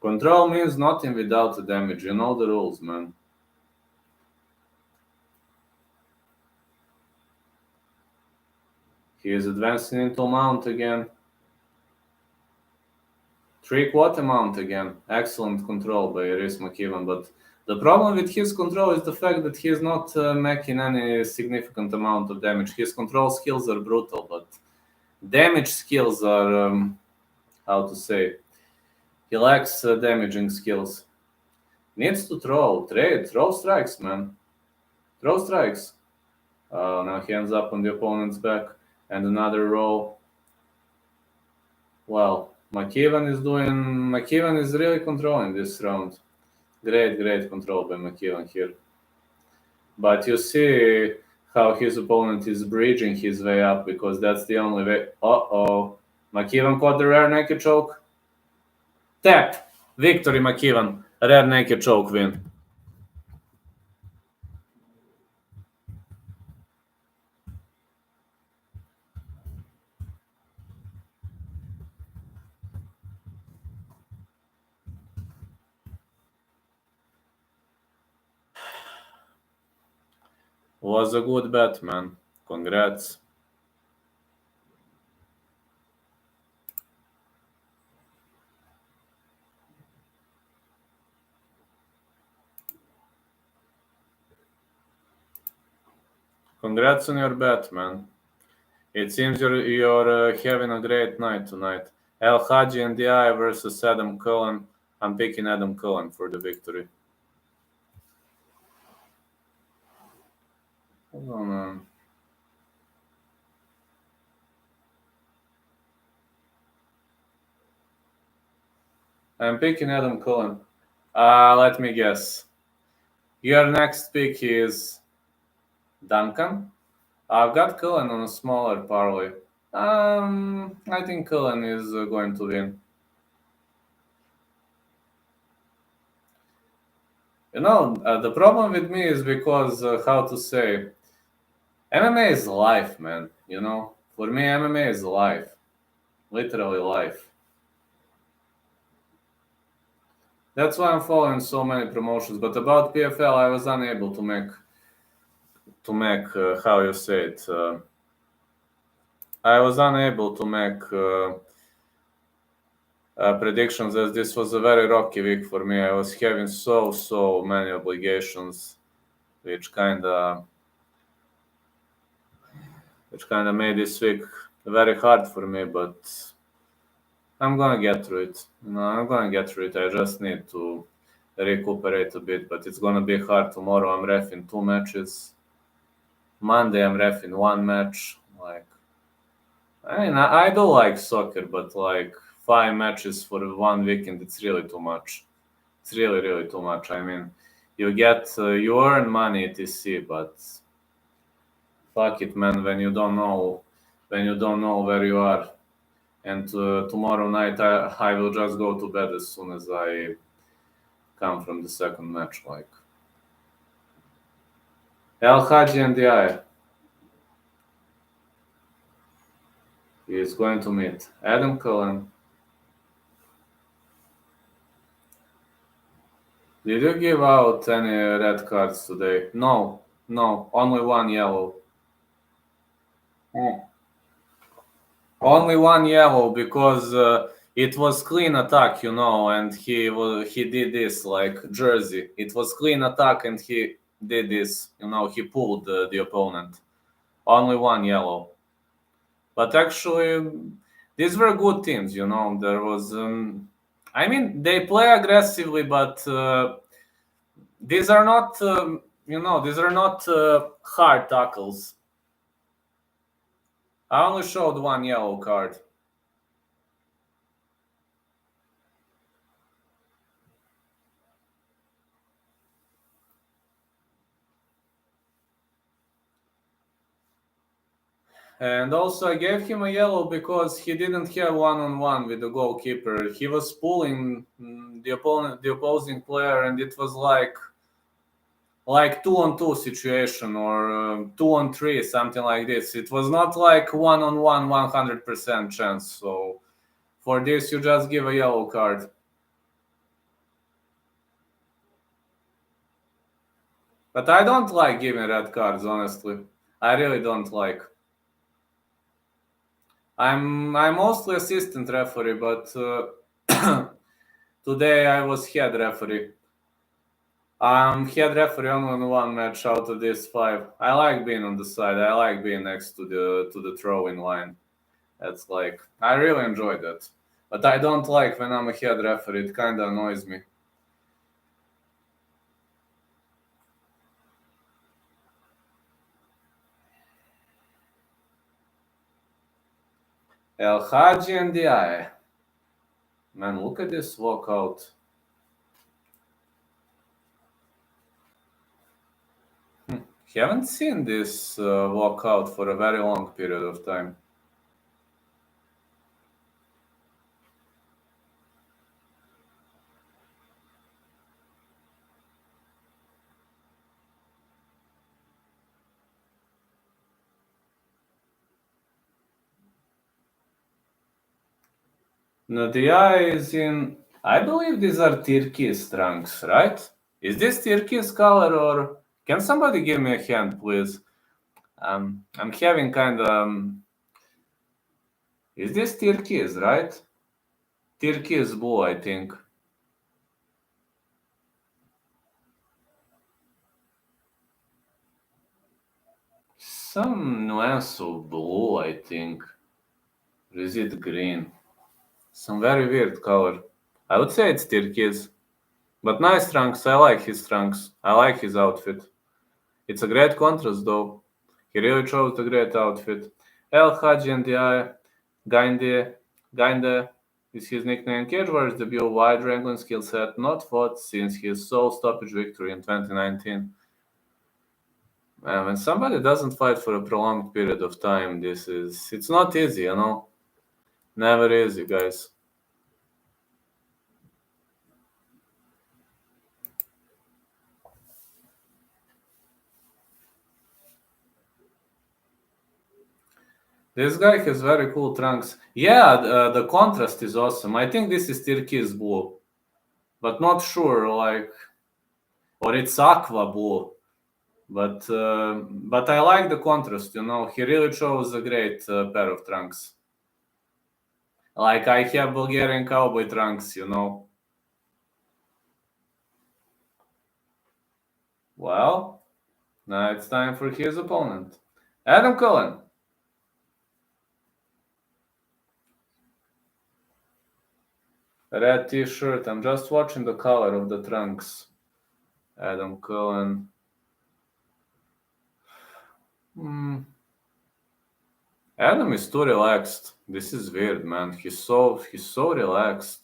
Control means nothing without the damage. You know the rules, man. He is advancing into mount again. 3/4 mount again. Excellent control by Rhys McKeown, but the problem with his control is the fact that he is not making any significant amount of damage. His control skills are brutal, but damage skills are, how to say, he lacks damaging skills. Needs to throw strikes, man. Throw strikes. Now he ends up on the opponent's back, and another roll. Well, McKeown is really controlling this round. Great control by McKeown here. But you see how his opponent is bridging his way up, because that's the only way. Uh-oh. McKeown caught the rear naked choke. Tap. Victory, McKeown. Rear naked choke win. Was a good bet, man. Congrats. Congrats on your bet, man. It seems you're having a great night tonight. El Hadji and DI versus Adam Cullen. I'm picking Adam Cullen for the victory. Hold on, man. I'm picking Adam Cullen. Let me guess. Your next pick is Duncan. I've got Cullen on a smaller parlay. I think Cullen is going to win. The problem with me is because, how to say, MMA is life, man. For me, MMA is life. Literally life. That's why I'm following so many promotions. But about PFL, I was unable to make how you say it. I was unable to make predictions, as this was a very rocky week for me. I was having so many obligations, which kind of made this week very hard for me. But I'm gonna get through it. I'm gonna get through it. I just need to recuperate a bit. But it's gonna be hard tomorrow. I'm reffing 2 matches. Monday I'm reffing 1 match. I do like soccer, but 5 matches for 1 weekend, it's really too much. It's really too much. You earn money, etc. But fuck it, man. When you don't know where you are, and tomorrow night I will just go to bed as soon as I come from the second match. El Hadji and the he is going to meet Adam Cullen. Did you give out any red cards today? No, only 1 yellow. Only 1 yellow because it was clean attack, and he did this like Jersey. It was clean attack and he did this, he pulled the opponent. Only 1 yellow. But actually, these were good teams, There was, they play aggressively, but these are not, hard tackles. I only showed 1 yellow card. And also I gave him a yellow because he didn't have 1-on-1 with the goalkeeper. He was pulling the opposing player, and it was like 2-on-2 situation or 2-on-3, something like this. It was not like 1-on-1 100% chance. So for this you just give a yellow card. But I don't like giving red cards, honestly. I really don't like. I'm mostly assistant referee, but today I was head referee. I'm head referee only on 1 match out of these 5. I like being on the side. I like being next to the throwing line. That's I really enjoy that. But I don't like when I'm a head referee. It kind of annoys me. El Hadji and the Eye. Man, look at this walkout. Haven't seen this walkout for a very long period of time. No, the eye is in. I believe these are turquoise trunks, right? Is this turquoise color, or can somebody give me a hand, please? I'm having kind of. Is this turquoise, right? Turquoise blue, I think. Some nuance of blue, I think. Or is it green? Some very weird color. I would say it's turquoise. But nice trunks. I like his trunks. I like his outfit. It's a great contrast, though. He really chose a great outfit. El Hadji and the Eye. Gainde. is his nickname. Cage Warriors debut wide wrangling skill set, not fought since his sole stoppage victory in 2019. When somebody doesn't fight for a prolonged period of time, it's not easy, you know? Never easy, guys. This guy has very cool trunks. Yeah, the contrast is awesome. I think this is turquoise blue, but not sure, or it's aqua blue. But I like the contrast, you know. He really chose a great pair of trunks. Like I have Bulgarian Cowboy trunks, you know. Well, now it's time for his opponent, Adam Cullen. Red t-shirt. I'm just watching the color of the trunks. Adam Cullen. Adam is too relaxed. This is weird, man. He's so relaxed.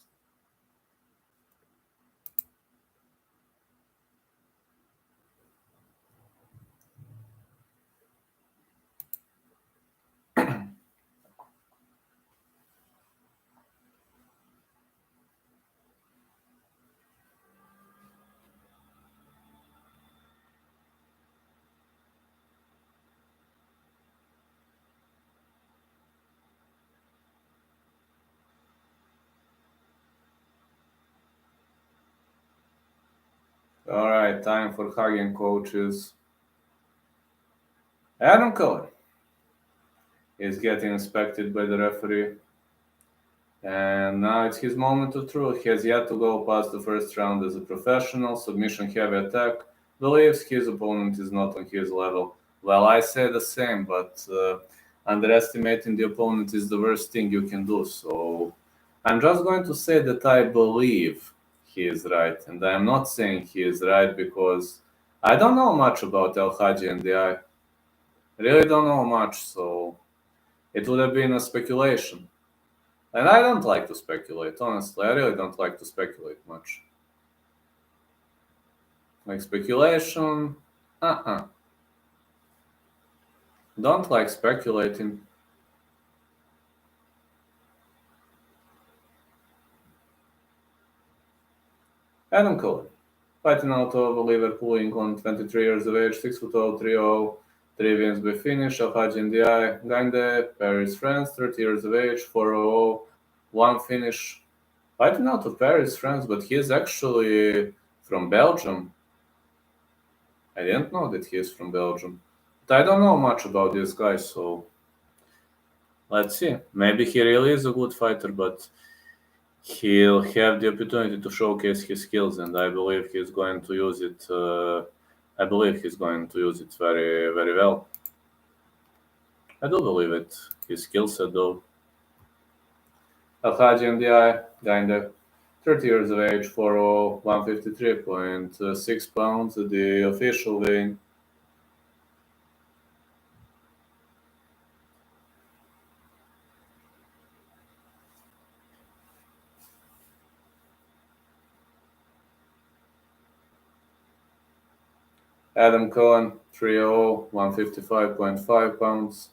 All right, time for hugging coaches. Adam Cullen is getting inspected by the referee. And now it's his moment of truth. He has yet to go past the first round as a professional. Submission heavy attack. Believes his opponent is not on his level. Well, I say the same, but underestimating the opponent is the worst thing you can do. So I'm just going to say that I believe he is right. And I'm not saying he is right because I don't know much about El Hadji and the I really don't know much. So it would have been a speculation. And I don't like to speculate, honestly. I really don't like to speculate much. Like speculation, Don't like speculating. Adam Cullen, fighting out of Liverpool, England, 23 years of age, 6'0", 3'0", 3 wins by finish, Al Hadji Ndiaye, Gande, Paris, France, 30 years of age, 4'0", 1 finish. Fighting out of Paris, France, but he is actually from Belgium. I didn't know that he is from Belgium. But I don't know much about this guy, so let's see. Maybe he really is a good fighter, but he'll have the opportunity to showcase his skills, and I believe he's going to use it. I believe he's going to use it very, very well. I do believe it. His skill set, though. Al Hadji Ndiaye, kinda 30 years of age, 4'0", 153.6 pounds, the official weight. Adam Cullen, 3'0", 155.5 pounds.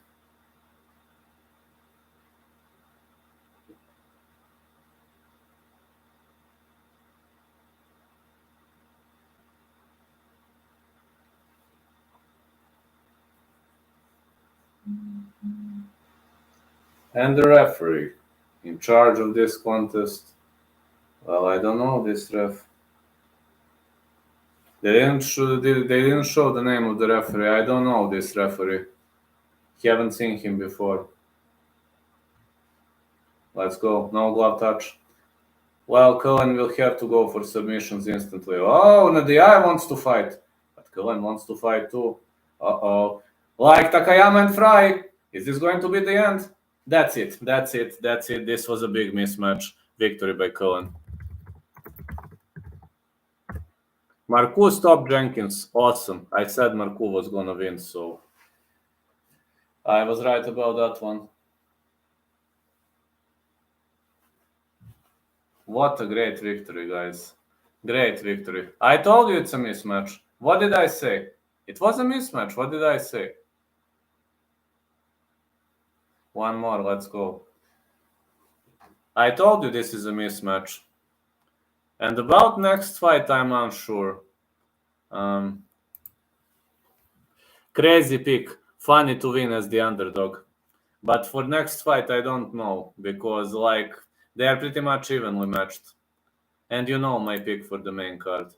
And the referee in charge of this contest. Well, I don't know this ref. They didn't show the name of the referee. I don't know this referee. Haven't seen him before. Let's go. No glove touch. Well, Cullen will have to go for submissions instantly. Oh, Ndiaye wants to fight. But Cullen wants to fight too. Uh-oh. Like Takayama and Fry. Is this going to be the end? That's it. This was a big mismatch. Victory by Cullen. Marku stopped Jenkins. Awesome. I said Marku was going to win, so I was right about that one. What a great victory, guys. Great victory. I told you it's a mismatch. What did I say? It was a mismatch. What did I say? One more. Let's go. I told you this is a mismatch. And about next fight, I'm unsure. Crazy pick. Funny to win as the underdog. But for next fight, I don't know. Because, like, they are pretty much evenly matched. And you know my pick for the main card.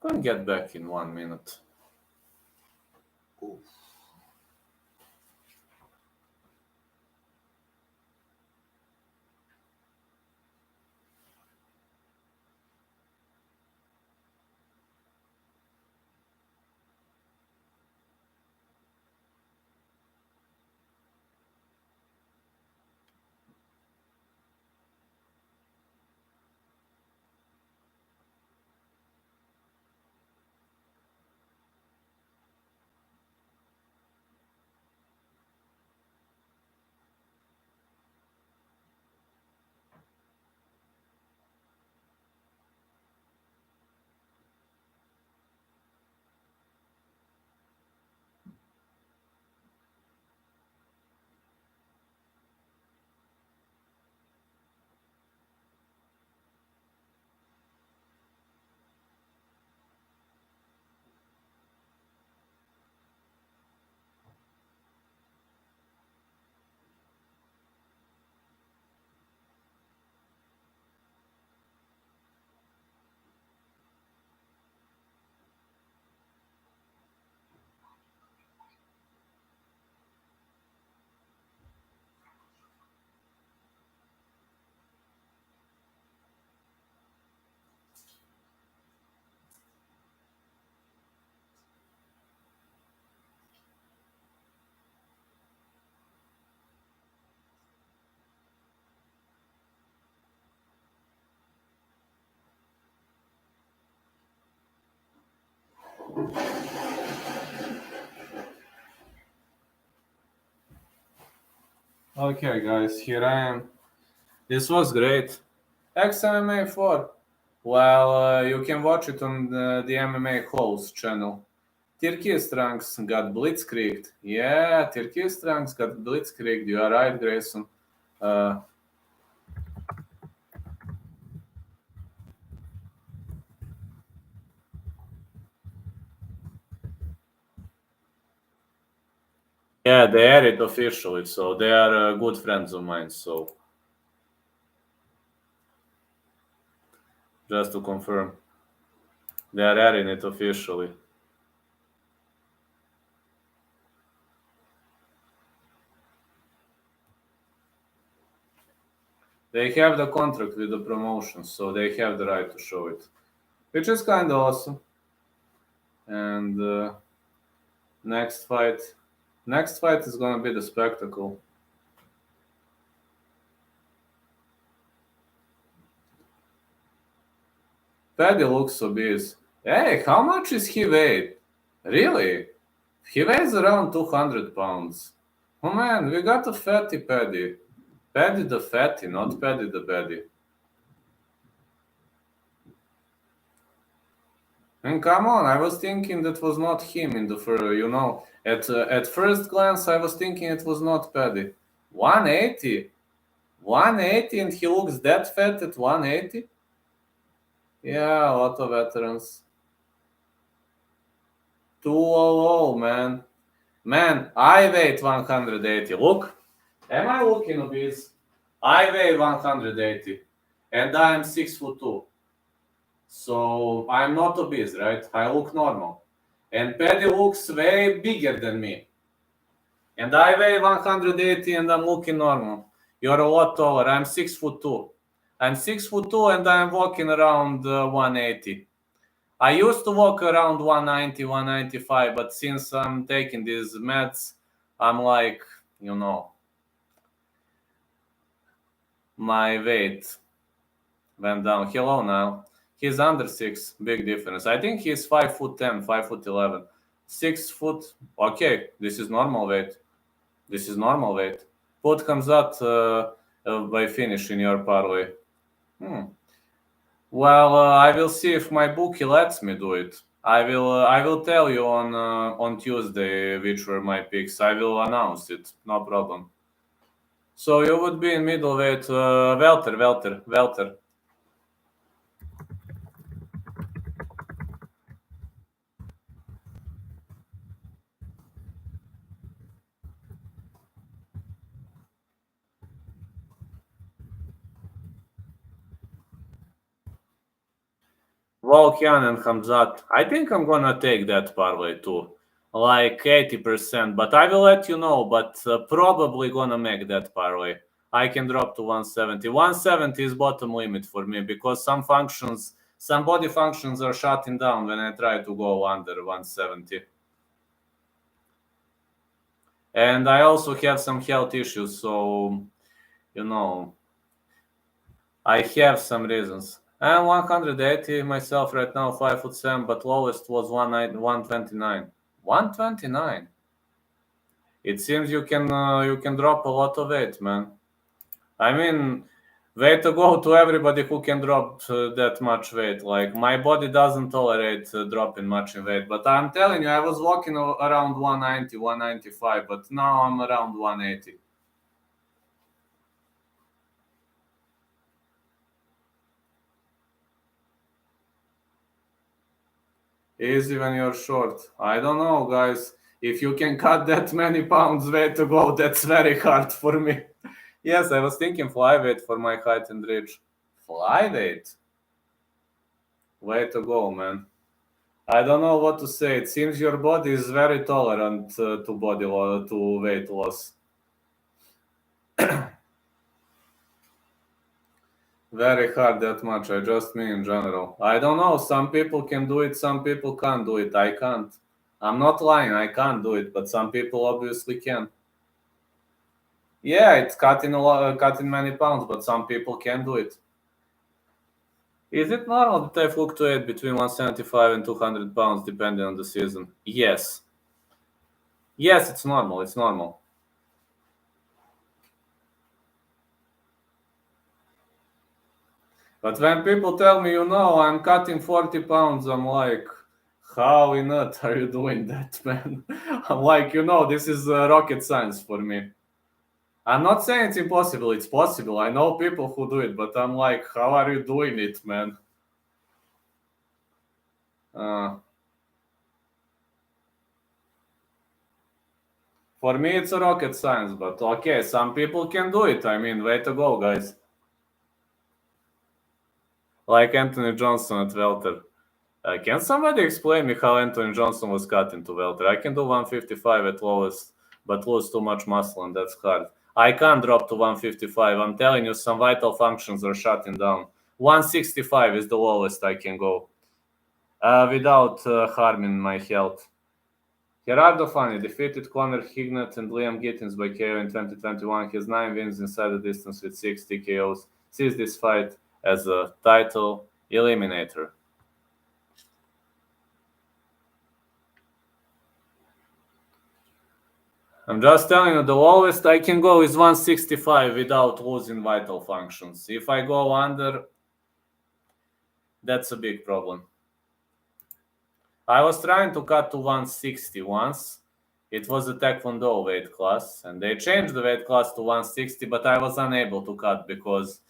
Gonna get back in 1 minute. Oof. Okay, guys, here I am. This was great. XMMA 4. Well, you can watch it on the MMA Halls channel. Turkey's ranks got blitzkrieged. Yeah, Turkey's ranks got blitzkrieged. You are right, Grayson. Yeah, they aired it officially, so they are good friends of mine. So, just to confirm, they are airing it officially. They have the contract with the promotion, so they have the right to show it, which is kind of awesome. And next fight is gonna be the spectacle. Paddy looks obese. Hey, how much is he weigh? Really? He weighs around 200 pounds. Oh man, we got a fatty Paddy. Paddy the fatty, not Paddy the baddie. And come on, I was thinking that was not him in the at first glance I was thinking it was not Paddy. 180? 180 and he looks that fat at 180? Yeah, a lot of veterans. 200, man. Man, I weigh 180. Look, am I looking obese? I weigh 180 and I'm 6'2". So I'm not obese, right? I look normal. And Paddy looks way bigger than me. And I weigh 180 and I'm looking normal. You're a lot taller. I'm 6'2". I'm 6'2" and I'm walking around 180. I used to walk around 190, 195, but since I'm taking these meds, I'm like, my weight went down. Hello now. He's under 6, big difference. I think he's 5'10", 5'11". 6 foot, okay, this is normal weight. This is normal weight. Put Hamzat by finish in your parlay. Well, I will see if my bookie lets me do it. I will tell you on Tuesday which were my picks. I will announce it. No problem. So you would be in middleweight, welter. Volkan and Hamzat. I think I'm gonna take that parlay too, like 80%. But I will let you know. But probably gonna make that parlay. I can drop to 170. 170 is bottom limit for me because some body functions are shutting down when I try to go under 170. And I also have some health issues, so I have some reasons. I'm 180 myself right now, 5'7", but lowest was 129. 129. It seems you can drop a lot of weight, man. I mean, way to go to everybody who can drop that much weight. Like my body doesn't tolerate dropping much in weight. But I'm telling you, I was walking around 190, 195, but now I'm around 180. Easy when you're short. I don't know, guys. If you can cut that many pounds way to go, that's very hard for me. Yes, I was thinking flyweight for my height and reach. Flyweight? Way to go, man. I don't know what to say. It seems your body is very tolerant to weight loss. Very hard that much. I just mean in general. I don't know. Some people can do it. Some people can't do it. I can't. I'm not lying. I can't do it, but some people obviously can. Yeah, it's cutting many pounds, but some people can do it. Is it normal that I fluctuate between 175 and 200 pounds depending on the season? Yes. Yes, it's normal. It's normal. But when people tell me, I'm cutting 40 pounds, I'm like, how in earth are you doing that, man? I'm like, this is rocket science for me. I'm not saying it's impossible. It's possible. I know people who do it, but I'm like, how are you doing it, man? For me, it's a rocket science, but okay, some people can do it. I mean, way to go, guys. Like Anthony Johnson at welter. Can somebody explain me how Anthony Johnson was cut into welter? I can do 155 at lowest, but lose too much muscle, and that's hard. I can't drop to 155. I'm telling you, some vital functions are shutting down. 165 is the lowest I can go without harming my health. Gerardo Fani defeated Conor Hignett and Liam Gittins by KO in 2021. He has 9 wins inside the distance with 6 TKOs. Sees this fight as a title eliminator. I'm just telling you, the lowest I can go is 165 without losing vital functions. If I go under, that's a big problem. I was trying to cut to 160 once. It was a Taekwondo weight class, and they changed the weight class to 160, but I was unable to cut because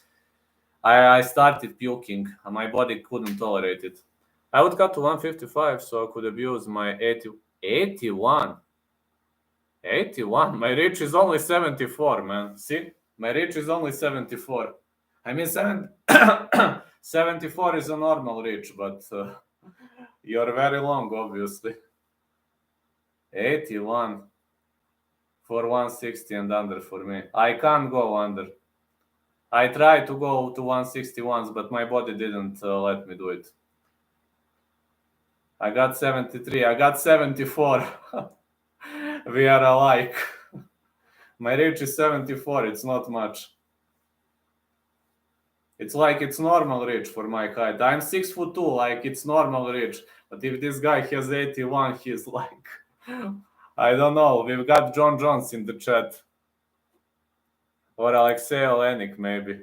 I started puking. My body couldn't tolerate it. I would cut to 155, so I could abuse my 81. 81. My reach is only 74, man. See? My reach is only 74. I mean, 74 is a normal reach, but you're very long, obviously. 81 for 160 and under for me. I can't go under. I tried to go to 161, but my body didn't let me do it. I got 73. I got 74. We are alike. My reach is 74. It's not much. It's like it's normal reach for my height. I'm 6'2", like it's normal reach. But if this guy has 81, he's like I don't know. We've got John Jones in the chat. Or Alexei Olenik, maybe.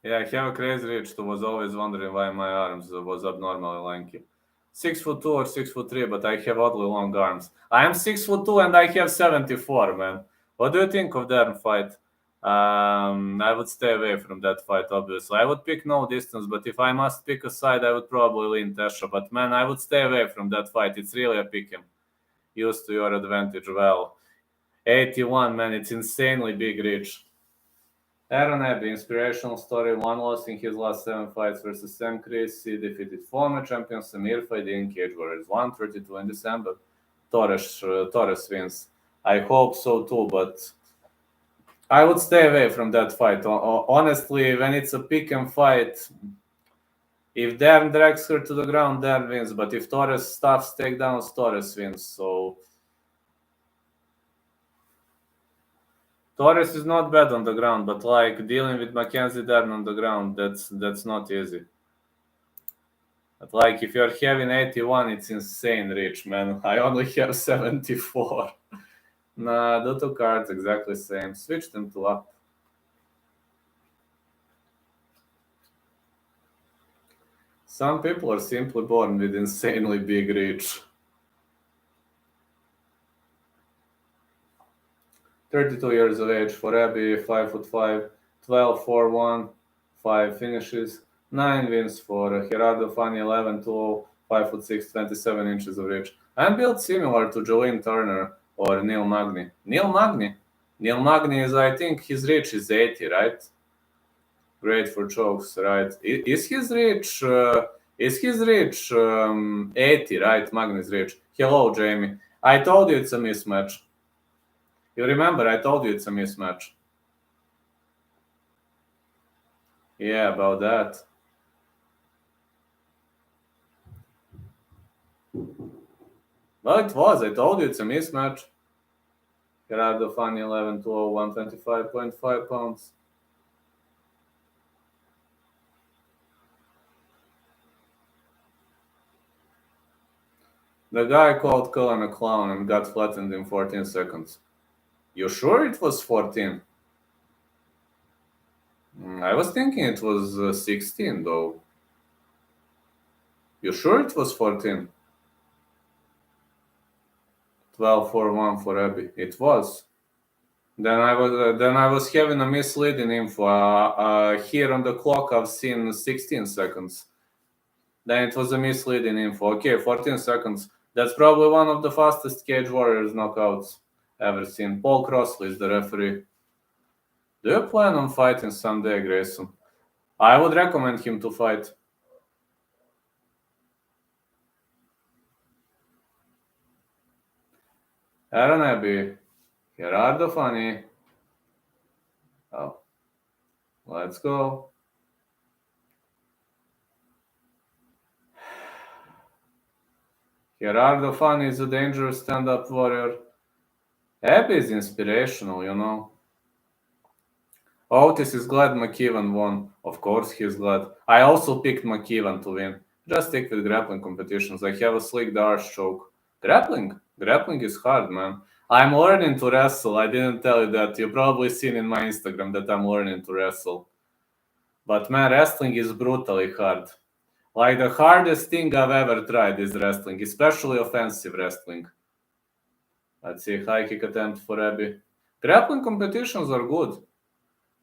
Yeah, I have a crazy reach who was always wondering why my arms was abnormally lanky. 6'2" or 6'3", but I have oddly long arms. I am 6'2" and I have 74, man. What do you think of that fight? I would stay away from that fight, obviously. I would pick no distance, but if I must pick a side, I would probably lean Tesha. But man, I would stay away from that fight. It's really a pick 'em. Used to your advantage well. 81, man, it's insanely big reach. Aaron Abbey, inspirational story, one loss in his last 7 fights versus Sam Creasy, defeated former champion Samir Faidin, Cage Warriors 132 in December. Torres wins. I hope so too, but I would stay away from that fight. Honestly, when it's a pick and fight, if Darren drags her to the ground, Darren wins. But if Torres stuffs takedowns, Torres wins. So Torres is not bad on the ground, but like dealing with Mackenzie Dern on the ground, that's not easy. But like if you're having 81, it's insane reach, man. I only have 74. Nah, the 2 cards exactly same. Switch them to up. Some people are simply born with insanely big reach. 32 years of age for Abbey, 5'5", 12-4-1, 5 finishes, 9 wins for Gerardo Fani, 11-2, 5'6", 27 inches of reach. I'm built similar to Jolene Turner or Neil Magny. Neil Magny is, I think, his reach is 80, right? Great for chokes, right? Is his reach 80, right? Magny's reach. Hello, Jamie. I told you it's a mismatch. You remember, I told you it's a mismatch. Yeah, about that. Well, it was. I told you it's a mismatch. Gerardo Fani, 11-2, 125.5 pounds. The guy called Cullen a clown and got flattened in 14 seconds. You sure it was 14? I was thinking it was 16, though. You sure it was 14? 12-4-1 for Abbey. It was. Then I was having a misleading info. Here on the clock, I've seen 16 seconds. Then it was a misleading info. Okay, 14 seconds. That's probably one of the fastest Cage Warriors knockouts ever seen. Paul Crossley is the referee. Do you plan on fighting someday, Grayson? I would recommend him to fight. Aaron Abbey, Gerardo Fani. Oh, let's go. Gerardo Fani is a dangerous stand-up warrior. Abbey is inspirational, you know. Otis is glad McKeevan won. Of course he's glad. I also picked McKeevan to win. Just stick with grappling competitions. I have a slick Darce choke. Grappling? Grappling is hard, man. I'm learning to wrestle. I didn't tell you that. You've probably seen in my Instagram that I'm learning to wrestle. But man, wrestling is brutally hard. Like the hardest thing I've ever tried is wrestling, especially offensive wrestling. Let's see, high kick attempt for Abbey. Grappling competitions are good.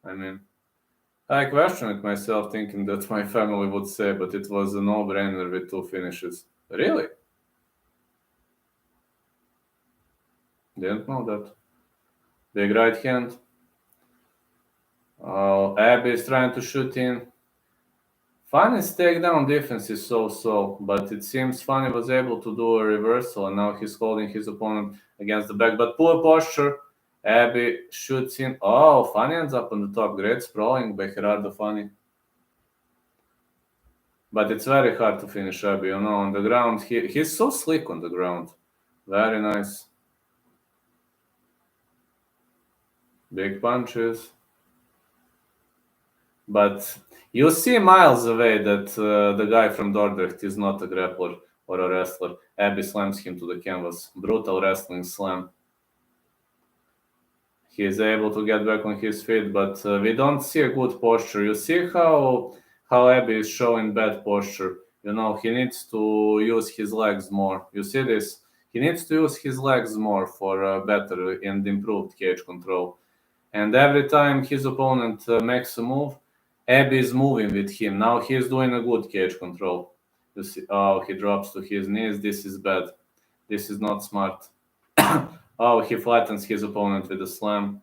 I mean, I questioned myself thinking that my family would say, but it was a no-brainer with 2 finishes. Really? Didn't know that. Big right hand. Abbey is trying to shoot in. Fani's takedown defense is so-so, but it seems Fani was able to do a reversal and now he's holding his opponent against the back. But poor posture. Abbey shoots in. Oh, Fani ends up on the top. Great sprawling by Gerardo Fani. But it's very hard to finish Abbey, you know, on the ground. He's so slick on the ground. Very nice. Big punches. But You see miles away that the guy from Dordrecht is not a grappler or a wrestler. Abby slams him to the canvas. Brutal wrestling slam. He is able to get back on his feet, but we don't see a good posture. You see how Abby is showing bad posture. He needs to use his legs more. You see this? He needs to use his legs more for better and improved cage control. And every time his opponent makes a move, Abby is moving with him. Now he is doing a good cage control. You see, oh, he drops to his knees. This is bad. This is not smart. Oh, he flattens his opponent with a slam.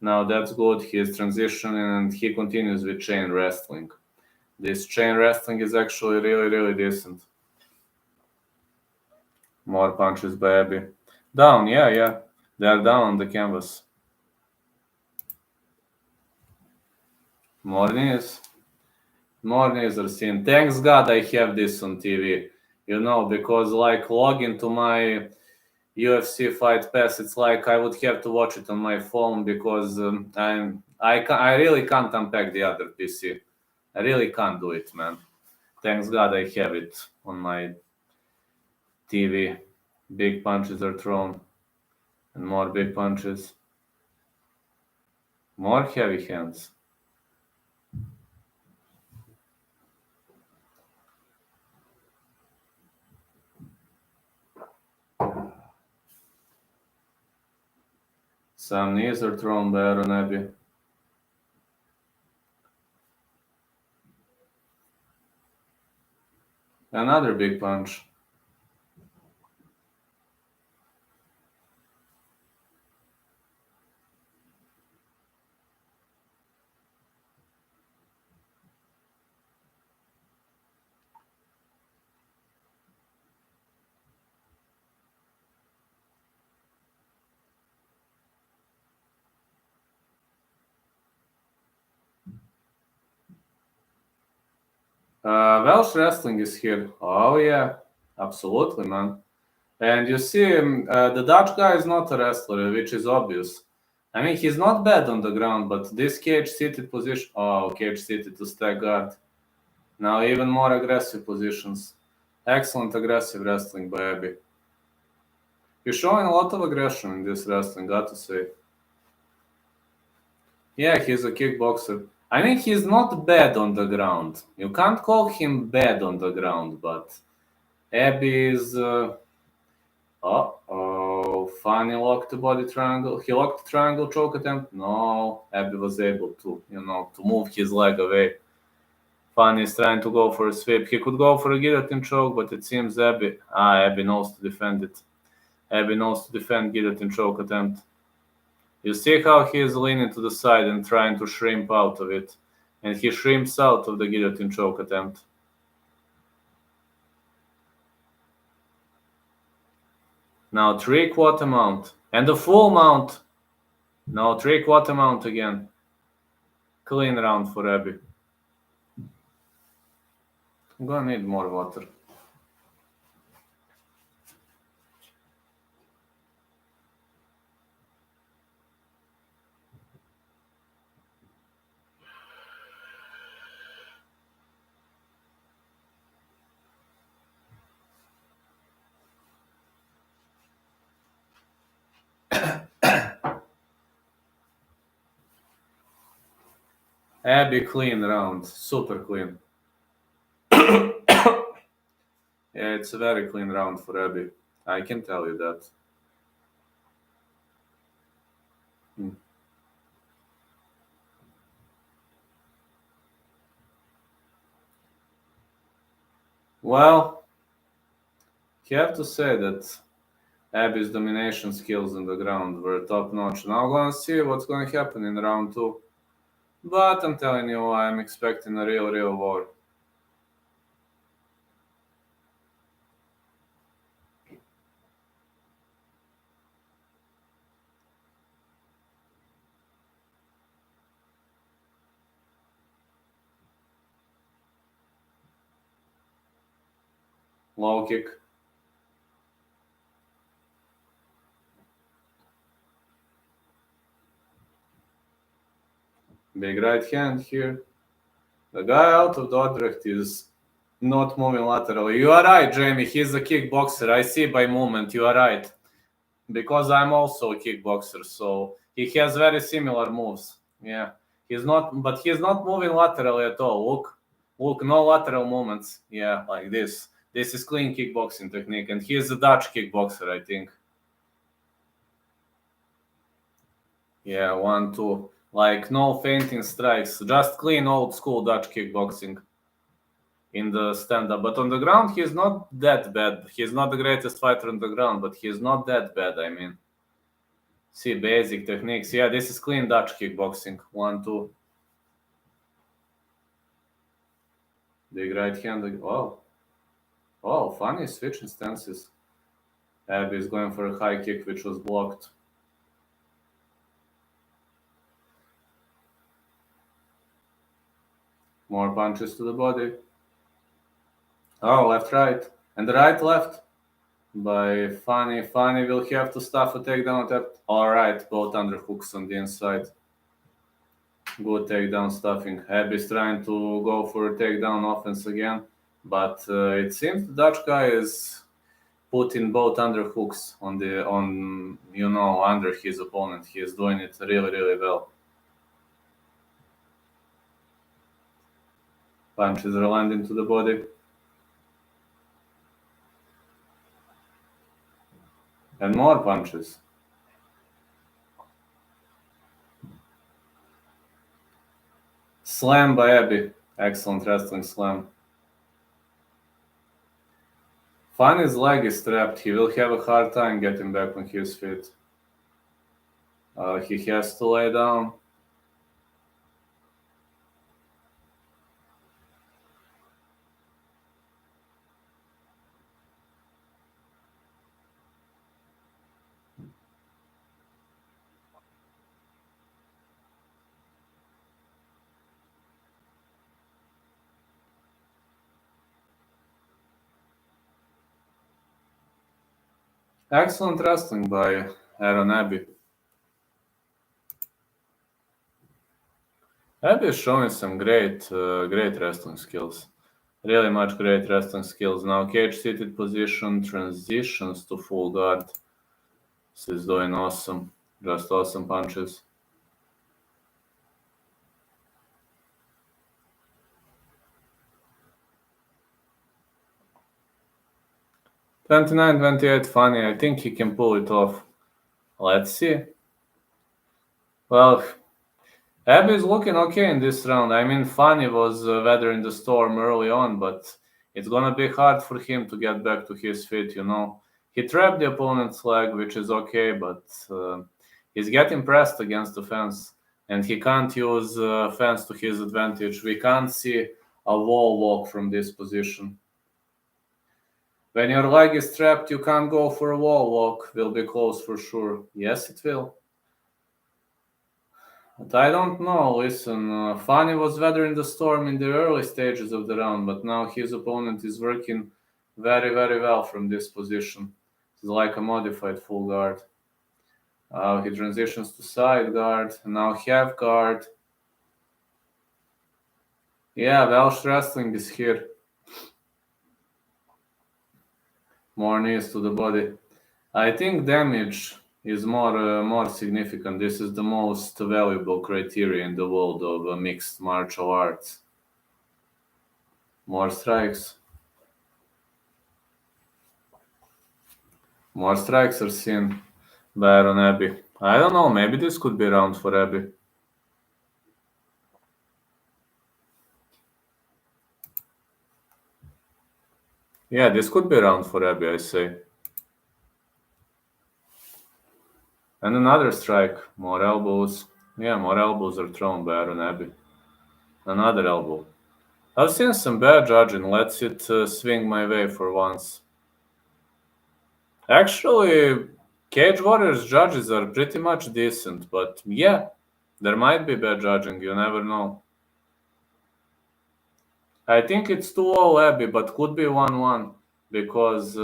Now that's good. He is transitioning and he continues with chain wrestling. This chain wrestling is actually really, really decent. More punches by Abby. Down, yeah. They are down on the canvas. More knees. More knees are seen. Thanks God I have this on TV. Because like logging to my UFC Fight Pass, it's like I would have to watch it on my phone because I really can't unpack the other PC. I really can't do it, man. Thanks God I have it on my TV. Big punches are thrown and more big punches. More heavy hands. Some knees are thrown by Aaron Abbey. Another big punch. Welsh wrestling is here. Oh yeah, absolutely, man. And you see, the Dutch guy is not a wrestler, which is obvious. I mean, he's not bad on the ground, but this cage-seated position... Oh, cage-seated to stack guard. Now even more aggressive positions. Excellent aggressive wrestling by Abby. He's showing a lot of aggression in this wrestling, got to say. Yeah, he's a kickboxer. I mean, he's not bad on the ground. You can't call him bad on the ground, but Abby is... Uh-oh, funny locked body triangle. He locked triangle choke attempt. No, Abby was able to move his leg away. Funny is trying to go for a sweep. He could go for a guillotine choke, but it seems Abby knows to defend it. Abby knows to defend guillotine choke attempt. You see how he is leaning to the side and trying to shrimp out of it. And he shrimps out of the guillotine choke attempt. Now 3/4 mount. And a full mount. No, 3/4 mount again. Clean round for Abby. I'm gonna need more water. Abby clean round. Super clean. Yeah, it's a very clean round for Abby. I can tell you that. Well, you have to say that Abby's domination skills on the ground were top notch. Now we're gonna see what's gonna happen in round 2. But I'm telling you, I'm expecting a real war. Low kick. Big right hand here. The guy out of Dordrecht is not moving laterally. You are right, Jamie. He's a kickboxer. I see by movement. You are right. Because I'm also a kickboxer, so he has very similar moves. Yeah. He's not moving laterally at all. Look, no lateral movements. Yeah, like this. This is clean kickboxing technique, and he is a Dutch kickboxer, I think. Yeah, 1, 2. Like no fainting strikes, just clean old school Dutch kickboxing in the stand-up. But on the ground, he's not that bad. He's not the greatest fighter on the ground, but he's not that bad, I mean. See, basic techniques. Yeah, this is clean Dutch kickboxing. 1, 2. Big right hand. Oh, funny switching stances. Abby is going for a high kick, which was blocked. More punches to the body. Oh, left, right. And right, left. By Funny. Funny will have to stuff a takedown attempt. Alright, both underhooks on the inside. Good takedown stuffing. Abby's trying to go for a takedown offense again. But it seems the Dutch guy is putting both underhooks under his opponent. He is doing it really, really well. Punches are landing to the body. And more punches. Slam by Abby. Excellent wrestling slam. Funny's leg is trapped. He will have a hard time getting back on his feet. He has to lay down. Excellent wrestling by Aaron Abbey. Abbey is showing some great wrestling skills. Really much great wrestling skills. Now cage-seated position, transitions to full guard. This is doing awesome. Just awesome punches. $29-28, Funny. I think he can pull it off. Let's see. Well, Abbey is looking okay in this round. I mean, Funny was weathering the storm early on, but it's gonna be hard for him to get back to his feet, He trapped the opponent's leg, which is okay, but he's getting pressed against the fence, and he can't use fence to his advantage. We can't see a wall walk from this position. When your leg is trapped, you can't go for a wall walk. Will be close for sure. Yes, it will. But I don't know. Listen, Funny was weathering the storm in the early stages of the round, but now his opponent is working very, very well from this position. It's like a modified full guard. He transitions to side guard, now half guard. Yeah, Welsh wrestling is here. More knees to the body. I think damage is more significant. This is the most valuable criteria in the world of mixed martial arts. More strikes. More strikes are seen by Aaron Abbey. I don't know, maybe this could be a round for Abbey. Yeah, this could be a round for Abbey, I say. And another strike. More elbows. Yeah, more elbows are thrown by Aaron Abbey. Another elbow. I've seen some bad judging. Let's it swing my way for once. Actually, Cage Warriors judges are pretty much decent, but yeah, there might be bad judging. You never know. I think it's 2-0 Abbey, but could be 1-1 because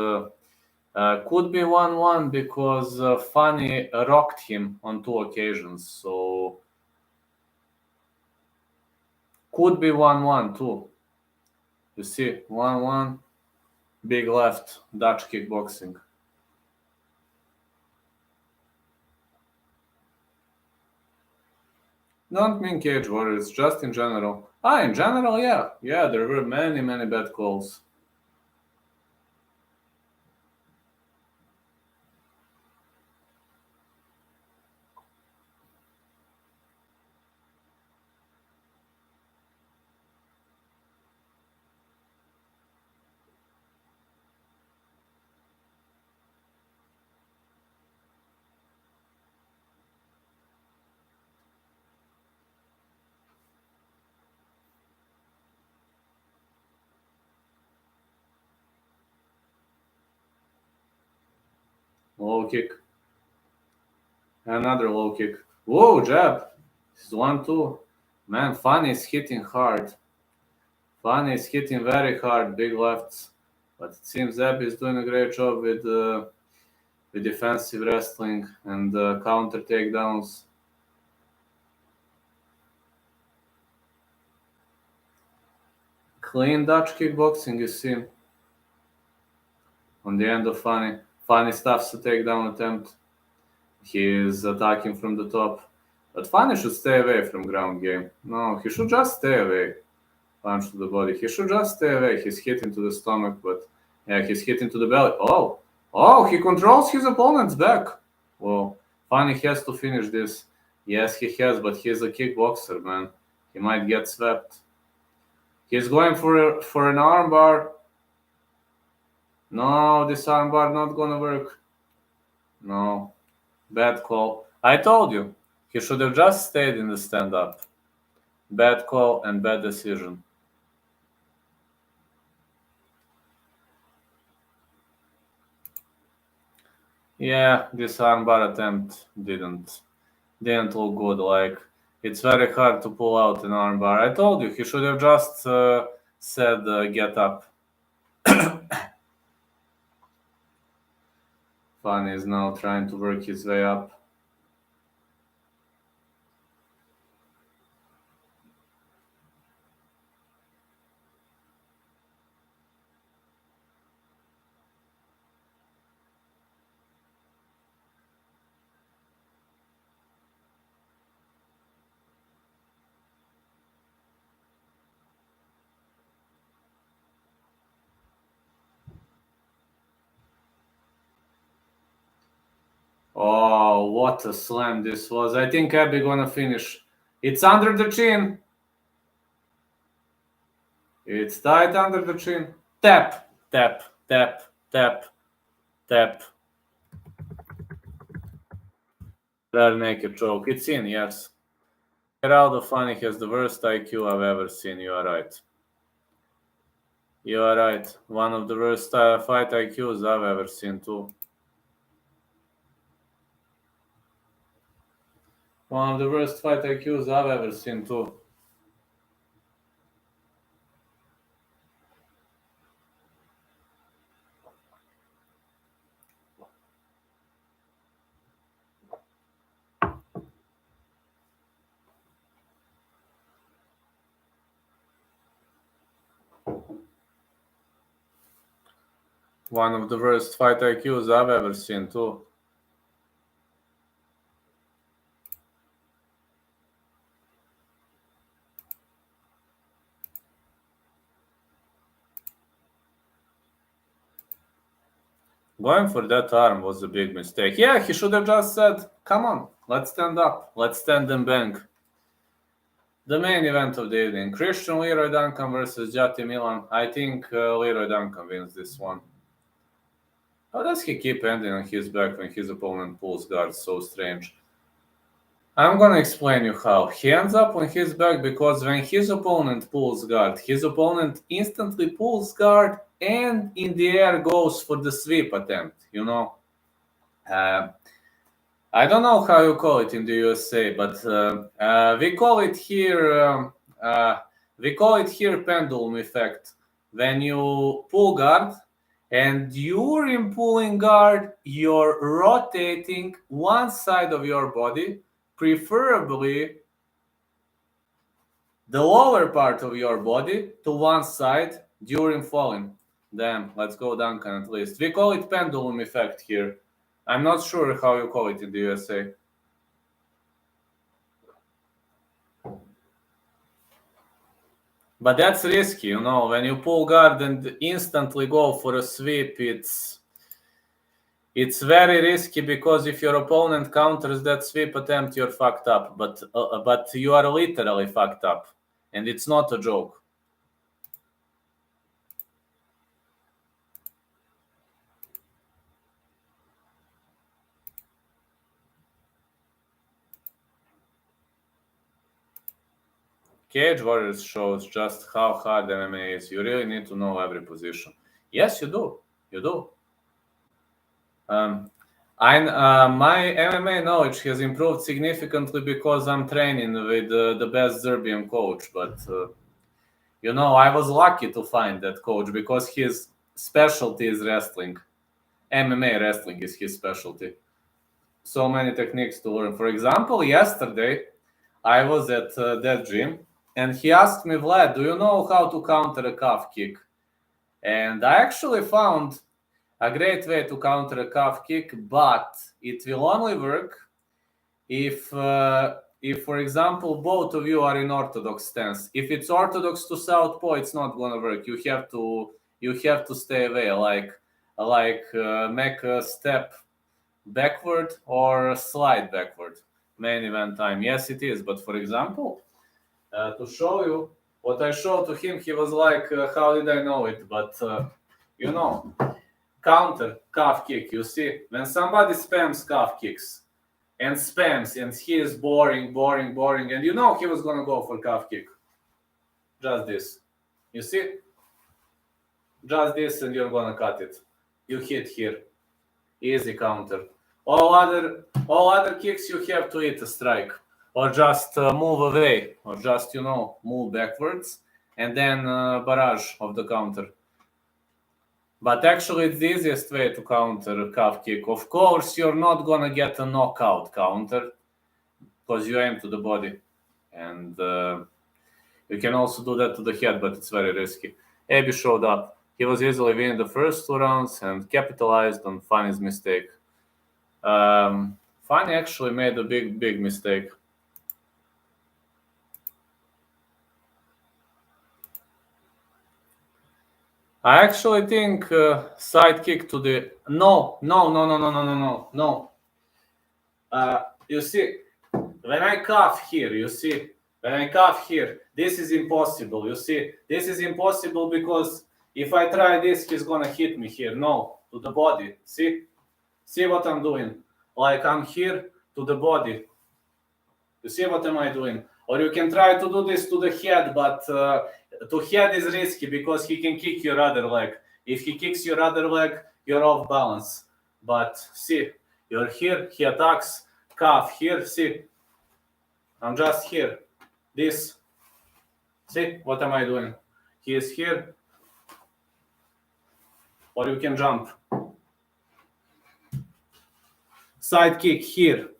Funny rocked him on 2 occasions. So Could be 1-1 too. You see, 1-1, big left, Dutch kickboxing. Don't mean Cage Warriors, just in general. In general, yeah. Yeah, there were many, many bad calls. Low kick. Another low kick. Whoa, jab. This is 1-2. Man, Fanny is hitting hard. Fanny is hitting very hard, big lefts. But it seems Zeb is doing a great job with defensive wrestling and counter takedowns. Clean Dutch kickboxing, you see. On the end of Fanny. Fanny stuffs a takedown attempt. He is attacking from the top. But Fanny should stay away from ground game. No, he should just stay away. Punch to the body. He should just stay away. He's hitting to the stomach, but yeah, he's hitting to the belly. Oh, he controls his opponent's back. Well, Fanny has to finish this. Yes, he has, but he's a kickboxer, man. He might get swept. He's going for an armbar. No, this armbar not gonna work. No, bad call. I told you, he should have just stayed in the stand-up. Bad call and bad decision. Yeah, this armbar attempt didn't look good. Like, it's very hard to pull out an armbar. I told you, he should have just said get up. Fanny is now trying to work his way up. Oh, what a slam this was. I think Abby gonna finish. It's under the chin. It's tight under the chin. Tap, tap, tap, tap, tap. Rear naked choke. It's in, yes. Geraldo Fanny has the worst IQ I've ever seen. You are right. You are right. One of the worst fight IQs I've ever seen, too. One of the worst fight IQs I've ever seen, too. One of the worst fight IQs I've ever seen, too. Going for that arm was a big mistake. Yeah, he should have just said, come on, let's stand up. Let's stand and bang. The main event of the evening. Christian Leroy Duncan versus Jati Melan. I think Leroy Duncan wins this one. How does he keep ending on his back when his opponent pulls guard? So strange. I'm gonna explain you how. He ends up on his back because when his opponent pulls guard, his opponent instantly pulls guard and in the air goes for the sweep attempt, you know. I don't know how you call it in the USA, but we call it here pendulum effect. When you pull guard and during pulling guard, you're rotating one side of your body, preferably the lower part of your body to one side during falling. Damn, let's go Duncan at least. We call it pendulum effect here. I'm not sure how you call it in the USA. But that's risky, when you pull guard and instantly go for a sweep, it's very risky because if your opponent counters that sweep attempt, you're fucked up. But you are literally fucked up, and it's not a joke. Cage Warriors shows just how hard MMA is. You really need to know every position. Yes, you do. You do. My MMA knowledge has improved significantly because I'm training with the best Serbian coach. But, I was lucky to find that coach because his specialty is wrestling. MMA wrestling is his specialty. So many techniques to learn. For example, yesterday, I was at that gym, and he asked me, Vlad, do you know how to counter a calf kick? And I actually found a great way to counter a calf kick, but it will only work if, for example, both of you are in orthodox stance. If it's orthodox to southpaw, it's not gonna work. You have to stay away, like make a step backward or slide backward. Main event time. Yes, it is. But for example, to show you what I showed to him, he was like, how did I know it? But, counter calf kick. You see, when somebody spams calf kicks and spams and he is boring, and he was going to go for calf kick. Just this. You see? Just this and you're going to cut it. You hit here. Easy counter. All other kicks you have to hit a strike, or just move away, or just move backwards, and then barrage of the counter. But actually, it's the easiest way to counter calf kick. Of course, you're not gonna get a knockout counter because you aim to the body, and you can also do that to the head, but it's very risky. Abi showed up. He was easily winning the first 2 rounds and capitalized on Fanny's mistake. Fanny actually made a big mistake. I actually think side kick to the no. You see, when I cuff here, this is impossible. You see, this is impossible because if I try this, he's gonna hit me here. No, to the body. See what I'm doing? Like I'm here to the body. You see what am I doing? Or you can try to do this to the head, but to head is risky because he can kick your other leg. If he kicks your other leg, you're off balance. But see, you're here, he attacks, calf here, see. I'm just here. This. See, what am I doing? He is here. Or you can jump. Side kick here.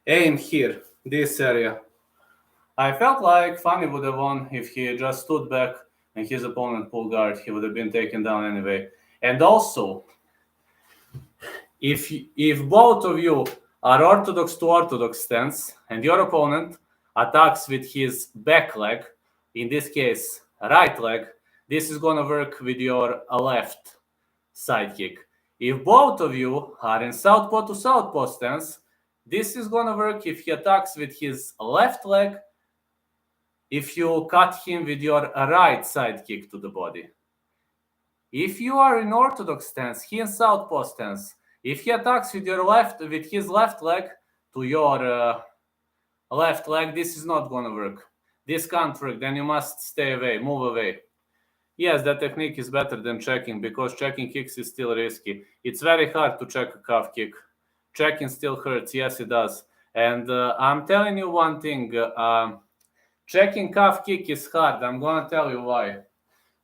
Aim here, this area. I felt like Fanny would have won if he just stood back and his opponent pulled guard. He would have been taken down anyway. And also, if both of you are orthodox to orthodox stance and your opponent attacks with his back leg, in this case, right leg, this is going to work with your left side kick. If both of you are in southpaw to southpaw stance, this is going to work if he attacks with his left leg, if you cut him with your right side kick to the body. If you are in orthodox stance, he in southpaw stance, if he attacks with his left leg to your left leg, this is not going to work. This can't work. Then you must stay away, move away. Yes, that technique is better than checking because checking kicks is still risky. It's very hard to check a calf kick. Checking still hurts. Yes, it does. And I'm telling you one thing. Checking calf kick is hard. I'm going to tell you why.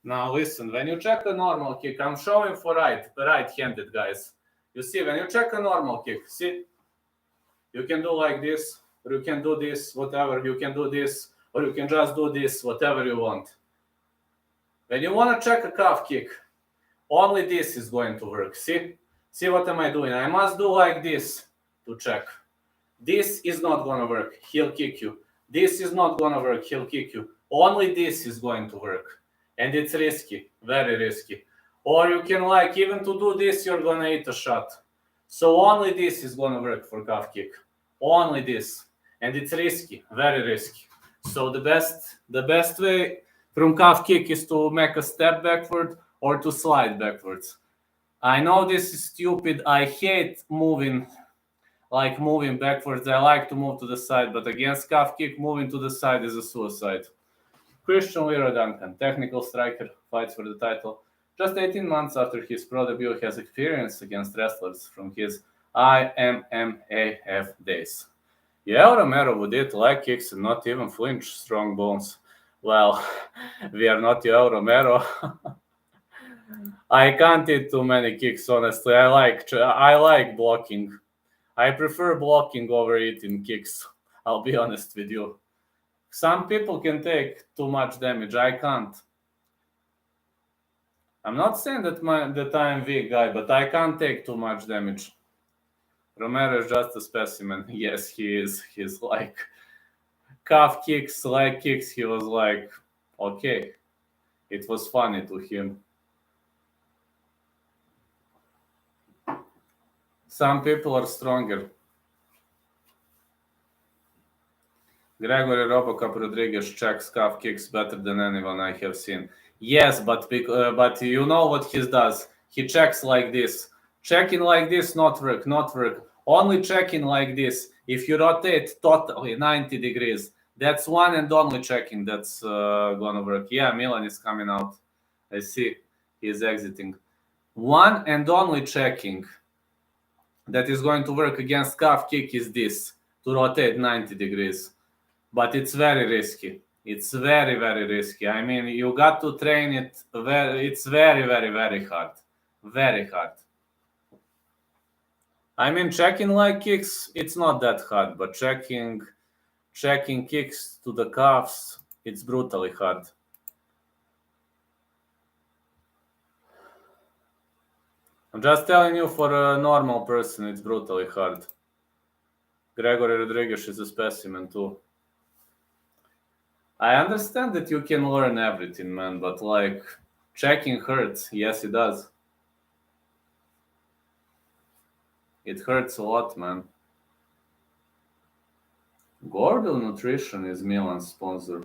Now listen, when you check a normal kick, I'm showing for right-handed guys. You see, when you check a normal kick, see, you can do like this, or you can do this, whatever. You can do this, or you can just do this, whatever you want. When you want to check a calf kick, only this is going to work. See what am I doing? I must do like this to check. This is not gonna work, he'll kick you. This is not gonna work, he'll kick you. Only this is going to work. And it's risky, very risky. Or you can like, even to do this, you're gonna eat a shot. So only this is gonna work for calf kick. Only this. And it's risky, very risky. So the best way from calf kick is to make a step backward or to slide backwards. I know this is stupid. I hate moving backwards. I like to move to the side, but against calf kick, moving to the side is a suicide. Christian Leroy Duncan, technical striker, fights for the title. Just 18 months after his pro debut, has experience against wrestlers from his IMMAF days. Yeah, Romero would eat leg kicks and not even flinch, strong bones. Well, we are not Yoel Romero. I can't eat too many kicks, honestly. I like blocking. I prefer blocking over eating kicks. I'll be honest with you. Some people can take too much damage. I can't. I'm not saying that I'm weak guy, but I can't take too much damage. Romero is just a specimen. Yes, he is. He's like calf kicks, leg kicks. He was like, okay. It was funny to him. Some people are stronger. Gregory Robocop Rodriguez checks calf kicks better than anyone I have seen. Yes, but you know what he does? He checks like this. Checking like this, not work. Only checking like this. If you rotate totally 90 degrees, that's one and only checking that's gonna work. Yeah, Melan is coming out. I see. He's exiting. One and only checking that is going to work against calf kick is this, to rotate 90 degrees. But it's very risky. It's very, very risky. I mean, you got to train it. It's very, very, very hard. Very hard. I mean, checking leg kicks, it's not that hard. But checking kicks to the calves, it's brutally hard. I'm just telling you, for a normal person, it's brutally hard. Gregory Rodriguez is a specimen too. I understand that you can learn everything, man, but like, checking hurts. Yes, it does. It hurts a lot, man. Gordo Nutrition is Melan's sponsor.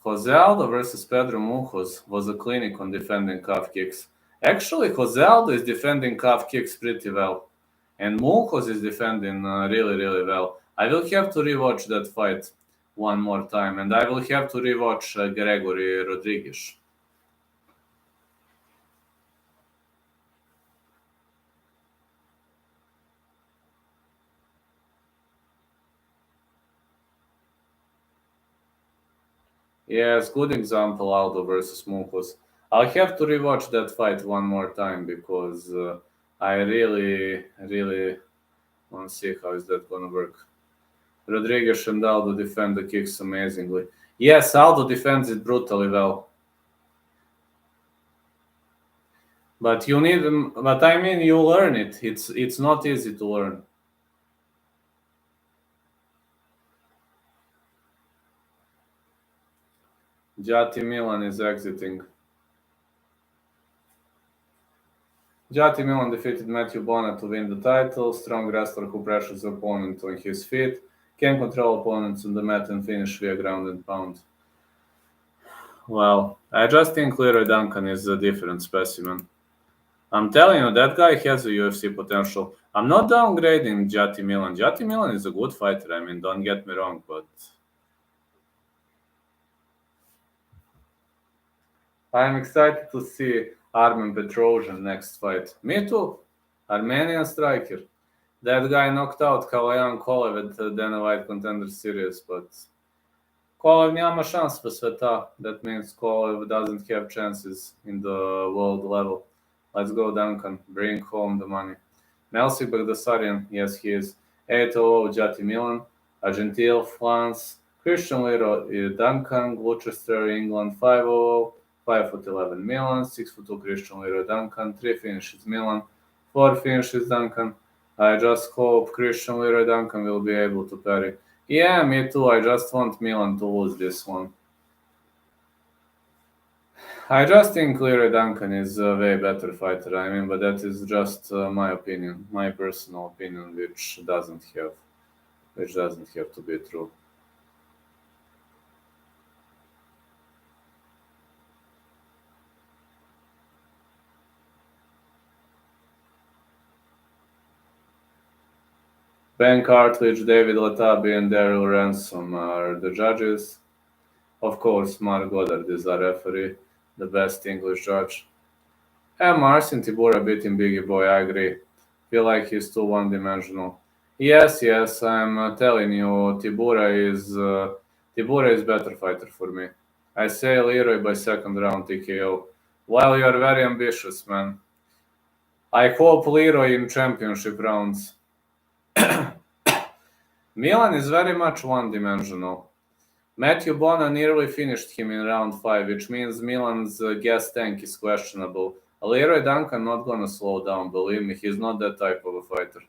Jose Aldo versus Pedro Munoz was a clinic on defending calf kicks. Actually, Jose Aldo is defending calf kicks pretty well. And Munoz is defending really, really well. I will have to rewatch that fight one more time. And I will have to rewatch Gregory Rodriguez. Yes, good example, Aldo versus Munoz. I'll have to rewatch that fight one more time because I really, really want to see how is that going to work. Rodriguez and Aldo defend the kicks amazingly. Yes, Aldo defends it brutally well. But you need, but I mean, you learn it. It's not easy to learn. Jati Melan is exiting. Jati Melan defeated Matthew Bonnet to win the title. Strong wrestler who pressures the opponent on his feet. Can control opponents on the mat and finish via ground and pound. Well, I just think Leroy Duncan is a different specimen. I'm telling you, that guy has a UFC potential. I'm not downgrading Jati Melan. Jati Melan is a good fighter. I mean, don't get me wrong, but I'm excited to see Armen Petrosian next fight. Me too. Armenian striker. That guy knocked out Kalayan Kolev at the Dana White Contender Series, but Kolev няма шанс по света. That means Kolev doesn't have chances in the world level. Let's go, Duncan. Bring home the money. Melsik Bagdasaryan, yes, he is. 8-0 Jati Melan. Argentil, France. Christian Little, Duncan, Gloucester, England, 5-0, 5'11" Melan, 6'2" Christian Little, Duncan, 3 finishes Melan, 4 finishes Duncan. I just hope Christian Little Duncan will be able to parry. Yeah, me too. I just want Milan to lose this one. I just think Leroy Duncan is a way better fighter. I mean, but that is just my opinion, my personal opinion, which doesn't have to be true. Ben Cartledge, David Latabi, and Daryl Ransom are the judges. Of course, Mark Goddard is our referee, the best English judge. And Marcin Tibura beating Biggie Boy, I agree. Feel like he's too one-dimensional. Yes, I'm telling you, Tibura is better fighter for me. I say Leroy by second round TKO. While you are very ambitious, man. I hope Leroy in championship rounds. Milan is very much one-dimensional. Matthew Bona nearly finished him in round 5, which means Milan's gas tank is questionable. Leroy Duncan not gonna slow down, believe me, he's not that type of a fighter.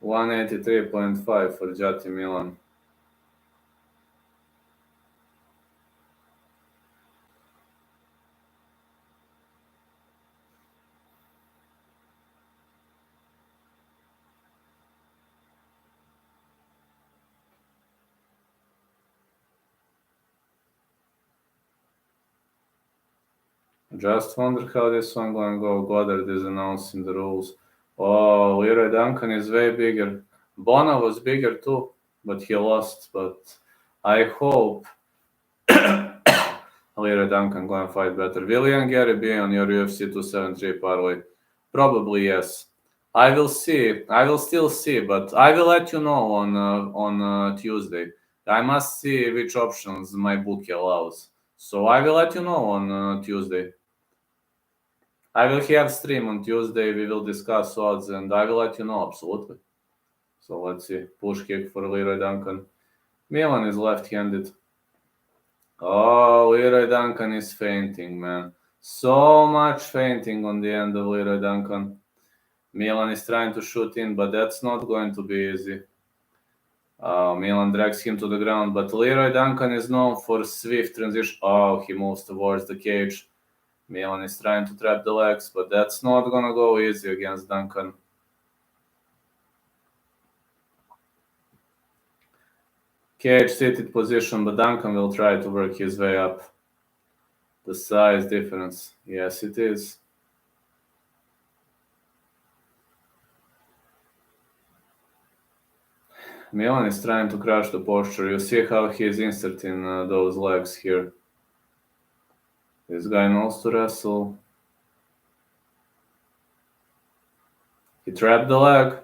183.5 for Jati Milan. Just wonder how this one gonna go. Goddard is announcing the rules. Oh, Leroy Duncan is way bigger. Bona was bigger too, but he lost. But I hope Leroy Duncan gonna fight better. Will Ian Gary be on your UFC 273 parlay? Probably yes. I will see. I will still see, but I will let you know on Tuesday. I must see which options my bookie allows. So I will let you know on Tuesday. I will have stream on Tuesday. We will discuss odds, and I will let you know absolutely. So let's see. Push kick for Leroy Duncan. Milan is left-handed. Oh, Leroy Duncan is fainting, man. So much fainting on the end of Leroy Duncan. Milan is trying to shoot in, but that's not going to be easy. Milan drags him to the ground, but Leroy Duncan is known for swift transition. Oh, he moves towards the cage. Milan is trying to trap the legs, but that's not gonna go easy against Duncan. Cage seated position, but Duncan will try to work his way up. The size difference. Yes, it is. Milan is trying to crush the posture. You see how he is inserting those legs here. This guy knows to wrestle. He trapped the leg.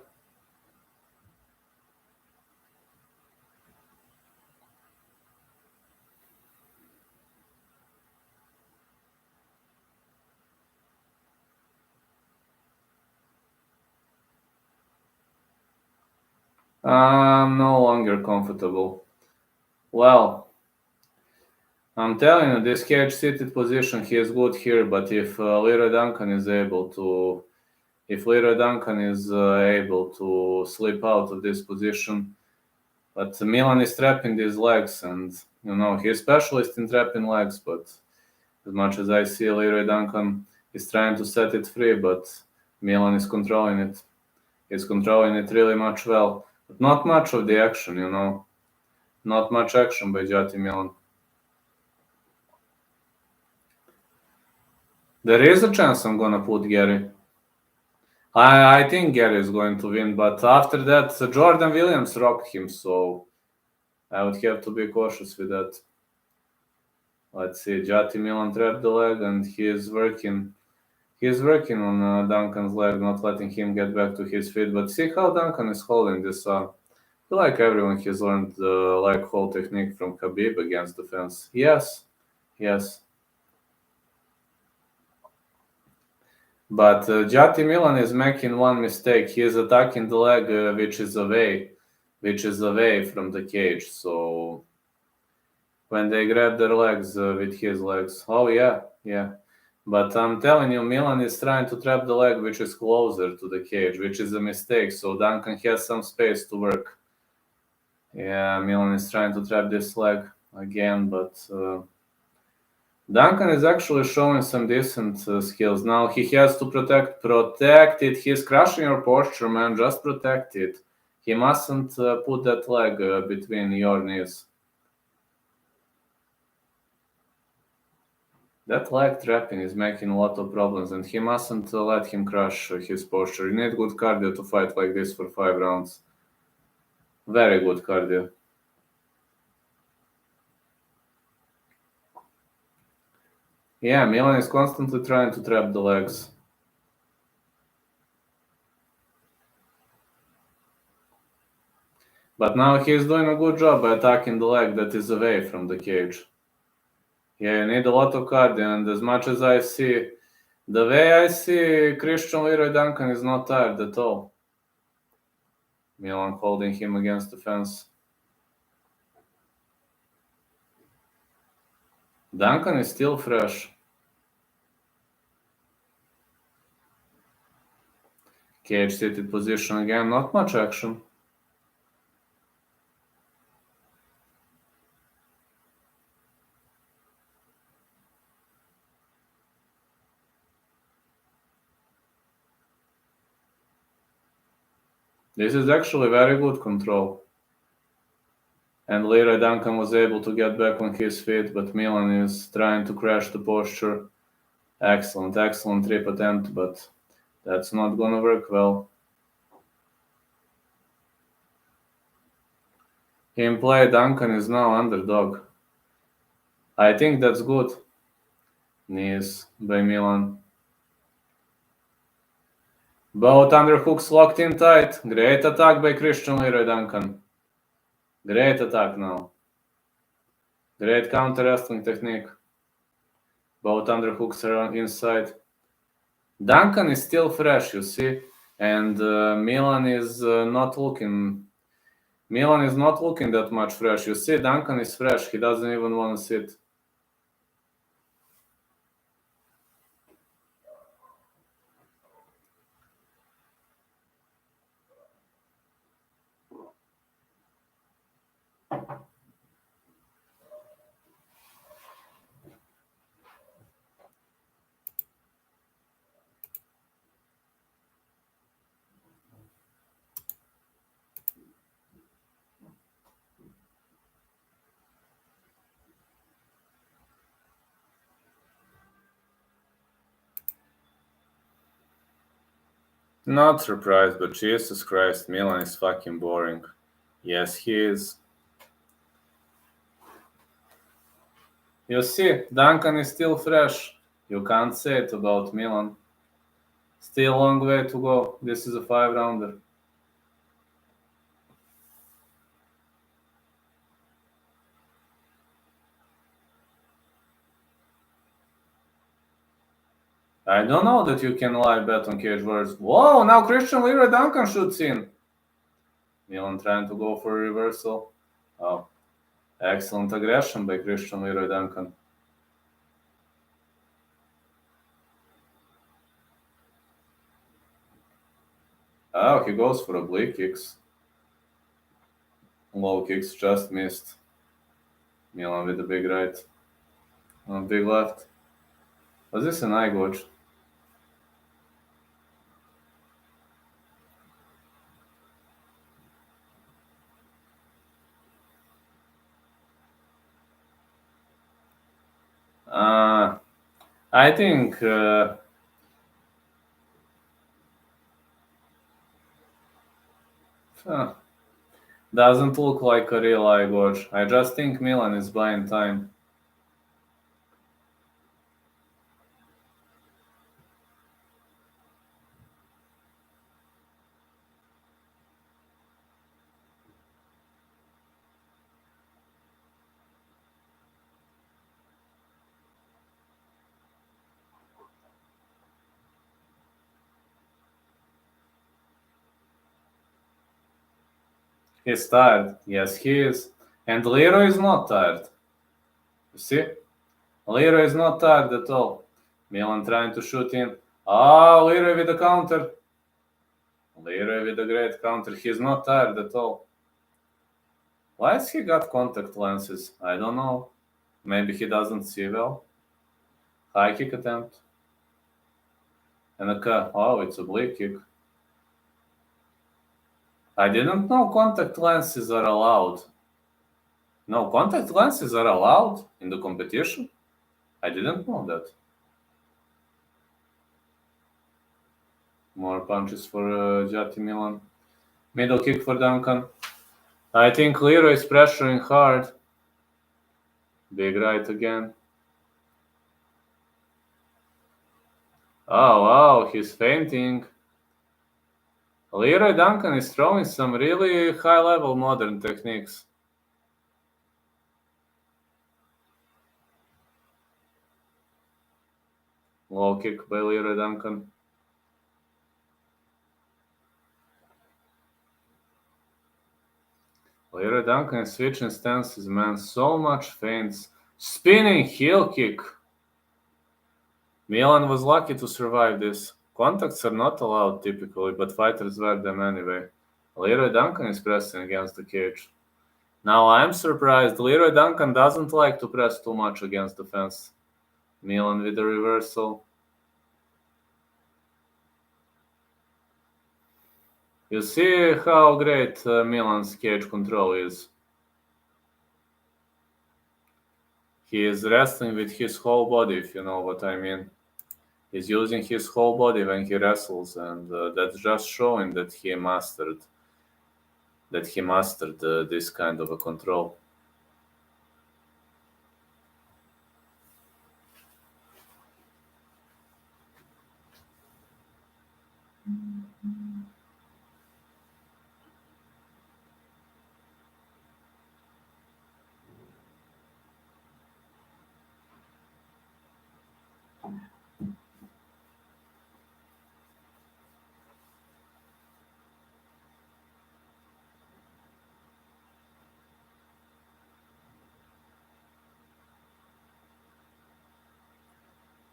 I'm no longer comfortable. Well, I'm telling you, this cage seated position, he is good here, but if Leroy Duncan is able to slip out of this position, but Milan is trapping these legs, and he's a specialist in trapping legs, but as much as I see Leroy Duncan is trying to set it free, but Milan is controlling it. He's controlling it really much well, but not much of the action, Not much action by Jati Milan. There is a chance I'm gonna put Gary. I think Gary is going to win, but after that, Jordan Williams rocked him, so I would have to be cautious with that. Let's see, Jati Milan trapped the leg, and he is working on Duncan's leg, not letting him get back to his feet. But see how Duncan is holding this Like everyone, he's learned the leg hold technique from Khabib against the fence. Yes, yes. But Jati Milan is making one mistake. He is attacking the leg which is away from the cage. So when they grab their legs with his legs, oh yeah, yeah. But I'm telling you, Milan is trying to trap the leg which is closer to the cage, which is a mistake. So Duncan has some space to work. Yeah, Milan is trying to trap this leg again, but Duncan is actually showing some decent skills. Now he has to protect it. He's crushing your posture, man. Just protect it. He mustn't put that leg between your knees. That leg trapping is making a lot of problems, and he mustn't let him crush his posture. You need good cardio to fight like this for 5 rounds. Very good cardio. Yeah, Milan is constantly trying to trap the legs. But now he's doing a good job by attacking the leg that is away from the cage. Yeah, you need a lot of cardio, and as much as I see, the way I see Christian Leroy Duncan is not tired at all. Milan holding him against the fence. Duncan is still fresh. Cage seated position again, not much action. This is actually very good control. And Leroy Duncan was able to get back on his feet, but Milan is trying to crash the posture. Excellent, excellent trip attempt, but that's not gonna work well. In play, Duncan is now underdog. I think that's good. Knees by Milan. Both underhooks locked in tight. Great attack by Christian Leroy Duncan. Great attack now. Great counter wrestling technique. Both underhooks are inside. Duncan is still fresh, you see, and Milan is not looking. Milan is not looking that much fresh. You see, Duncan is fresh. He doesn't even want to sit. Not surprised, but Jesus Christ, Milan is fucking boring. Yes, he is. You see, Duncan is still fresh. You can't say it about Milan. Still a long way to go. This is a 5 rounder. I don't know that you can live bet on cage wars. Whoa, now Christian Leroy Duncan shoots in. Milan trying to go for a reversal. Oh, excellent aggression by Christian Leroy Duncan. Oh, he goes for oblique kicks. Low kicks just missed. Milan with a big right. On big left. Was this an eye gouge? I think doesn't look like a real eye gouge. I just think Milan is buying time. He's tired. Yes, he is. And Leroy is not tired. You see? Leroy is not tired at all. Melan trying to shoot in. Leroy with the counter. Leroy with a great counter. He's not tired at all. Why has he got contact lenses? I don't know. Maybe he doesn't see well. High kick attempt. And it's a oblique kick. I didn't know contact lenses are allowed. No, contact lenses are allowed in the competition? I didn't know that. More punches for Jati Melan. Middle kick for Duncan. I think Leroy is pressuring hard. Big right again. Wow, he's fainting. Leroy Duncan is throwing some really high-level modern techniques. Low kick by Leroy Duncan. Leroy Duncan is switching stances, man. So much feints. Spinning heel kick. Melan was lucky to survive this. Contacts are not allowed typically, but fighters wear them anyway. Leroy Duncan is pressing against the cage. Now I'm surprised. Leroy Duncan doesn't like to press too much against the fence. Melan with the reversal. You see how great Melan's cage control is. He is wrestling with his whole body, if you know what I mean. He's using his whole body when he wrestles, and that's just showing that he mastered this kind of a control.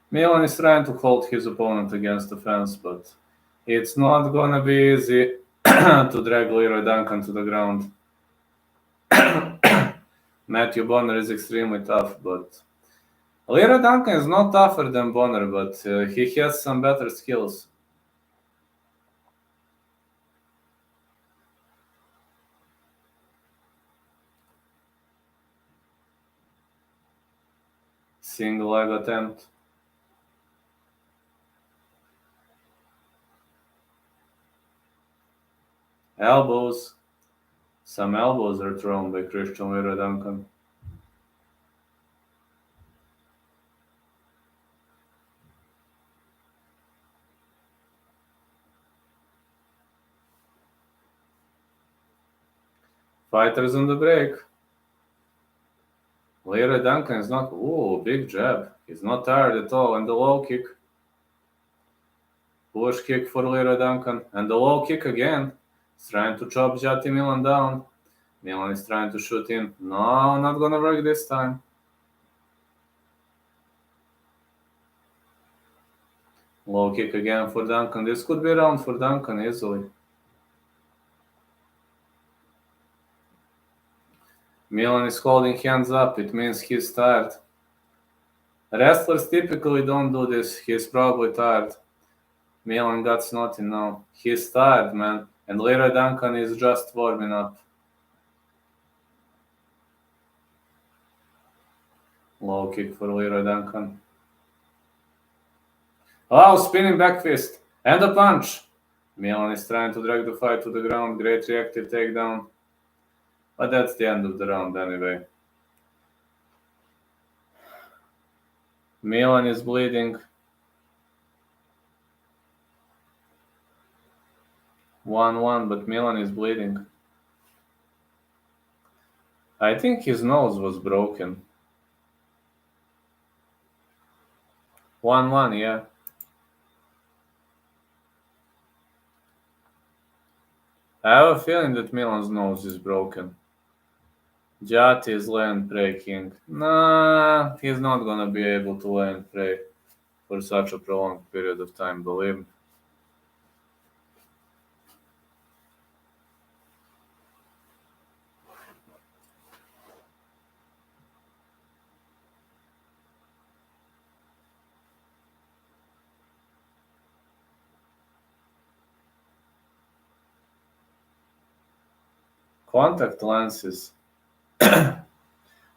Melan is trying to hold his opponent against the fence, but it's not gonna be easy to drag Leroy Duncan to the ground. Matthew Bonner is extremely tough, but Leroy Duncan is not tougher than Bonner, but he has some better skills. Single leg attempt. Elbows. Some elbows are thrown by Christian Leroy Duncan. Fighters on the break. Leroy Duncan is not. Big jab. He's not tired at all. And the low kick. Push kick for Leroy Duncan. And the low kick again. He's trying to chop Jati Melan down. Melan is trying to shoot in. No, not gonna work this time. Low kick again for Duncan. This could be a round for Duncan easily. Melan is holding hands up. It means he's tired. Wrestlers typically don't do this. He's probably tired. Melan got snotty now. He's tired, man. And Leroy Duncan is just warming up. Low kick for Leroy Duncan. Spinning back fist. And a punch. Melan is trying to drag the fight to the ground. Great reactive takedown. But that's the end of the round anyway. Melan is bleeding. 1-1, but Melan is bleeding. I think his nose was broken. 1-1, yeah. I have a feeling that Milan's nose is broken. Jati is land prey king. Nah, he's not gonna be able to land prey for such a prolonged period of time, believe me. Contact lenses.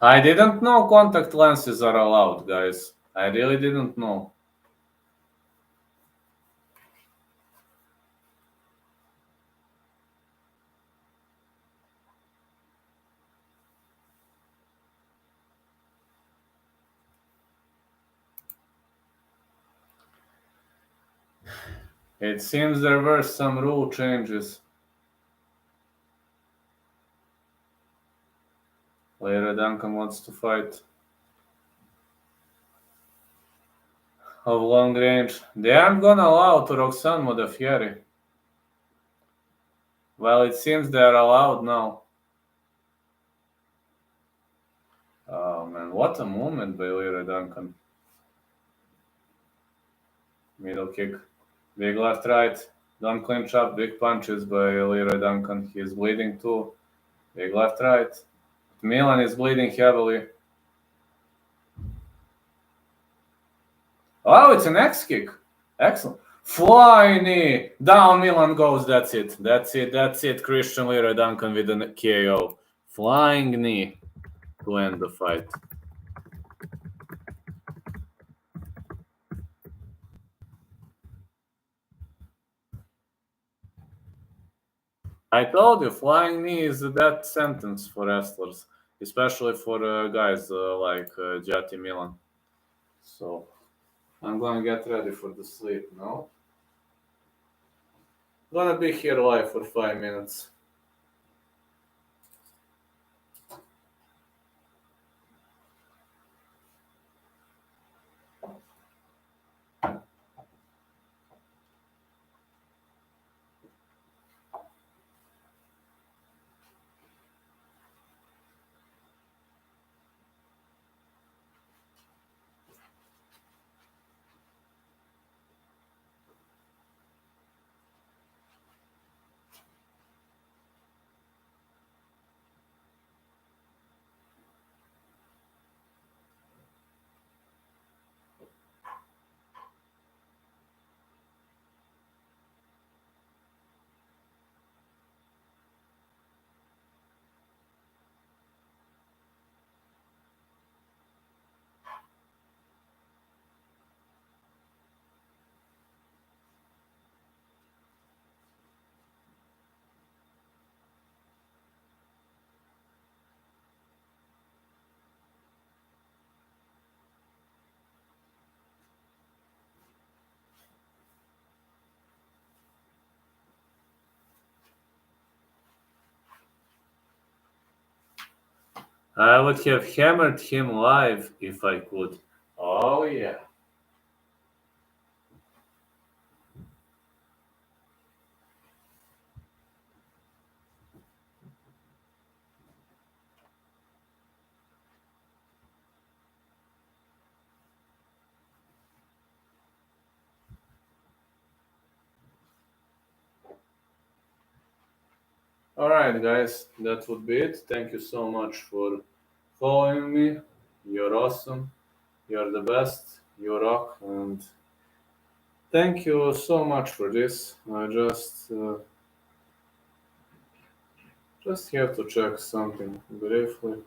I didn't know contact lenses are allowed, guys. I really didn't know. It seems there were some rule changes. Later, Duncan wants to fight of long range. They aren't gonna allow to Roxanne Modafferi. Well, it seems they're allowed now. Oh man, what a moment by Later Duncan. Middle kick. Big left right. Don't clinch up. Big punches by Leroy Duncan. He's bleeding too. Big left right. Melan is bleeding heavily. Oh, it's an X kick. Excellent. Flying knee. Down Melan goes. That's it. That's it. That's it. Christian Leroy Duncan with an KO. Flying knee to end the fight. I told you, flying knee is a death sentence for wrestlers, especially for guys like Jati Milan. So I'm gonna get ready for the sleep now. Gonna be here live for 5 minutes. I would have hammered him live if I could. Oh yeah. Alright guys, that would be it. Thank you so much for following me. You're awesome. You're the best. You rock. And thank you so much for this. I just have to check something briefly.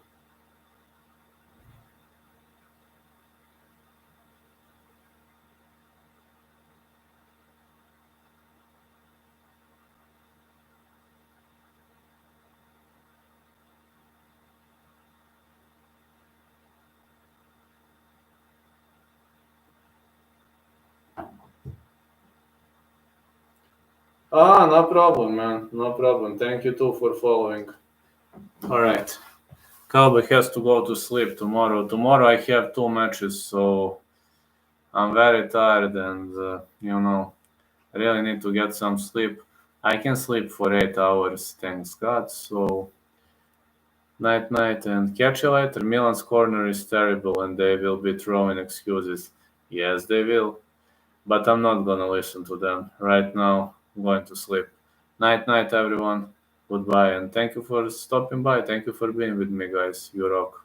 Ah, no problem, man. No problem. Thank you too for following. Alright. Cowboy has to go to sleep tomorrow. Tomorrow I have 2 matches, so I'm very tired and, I really need to get some sleep. I can sleep for 8 hours, thanks God. So night, night, and catch you later. Milan's corner is terrible, and they will be throwing excuses. Yes, they will. But I'm not gonna listen to them. Right now, I'm going to sleep. Night, night, everyone. Goodbye, and thank you for stopping by. Thank you for being with me, guys. You rock.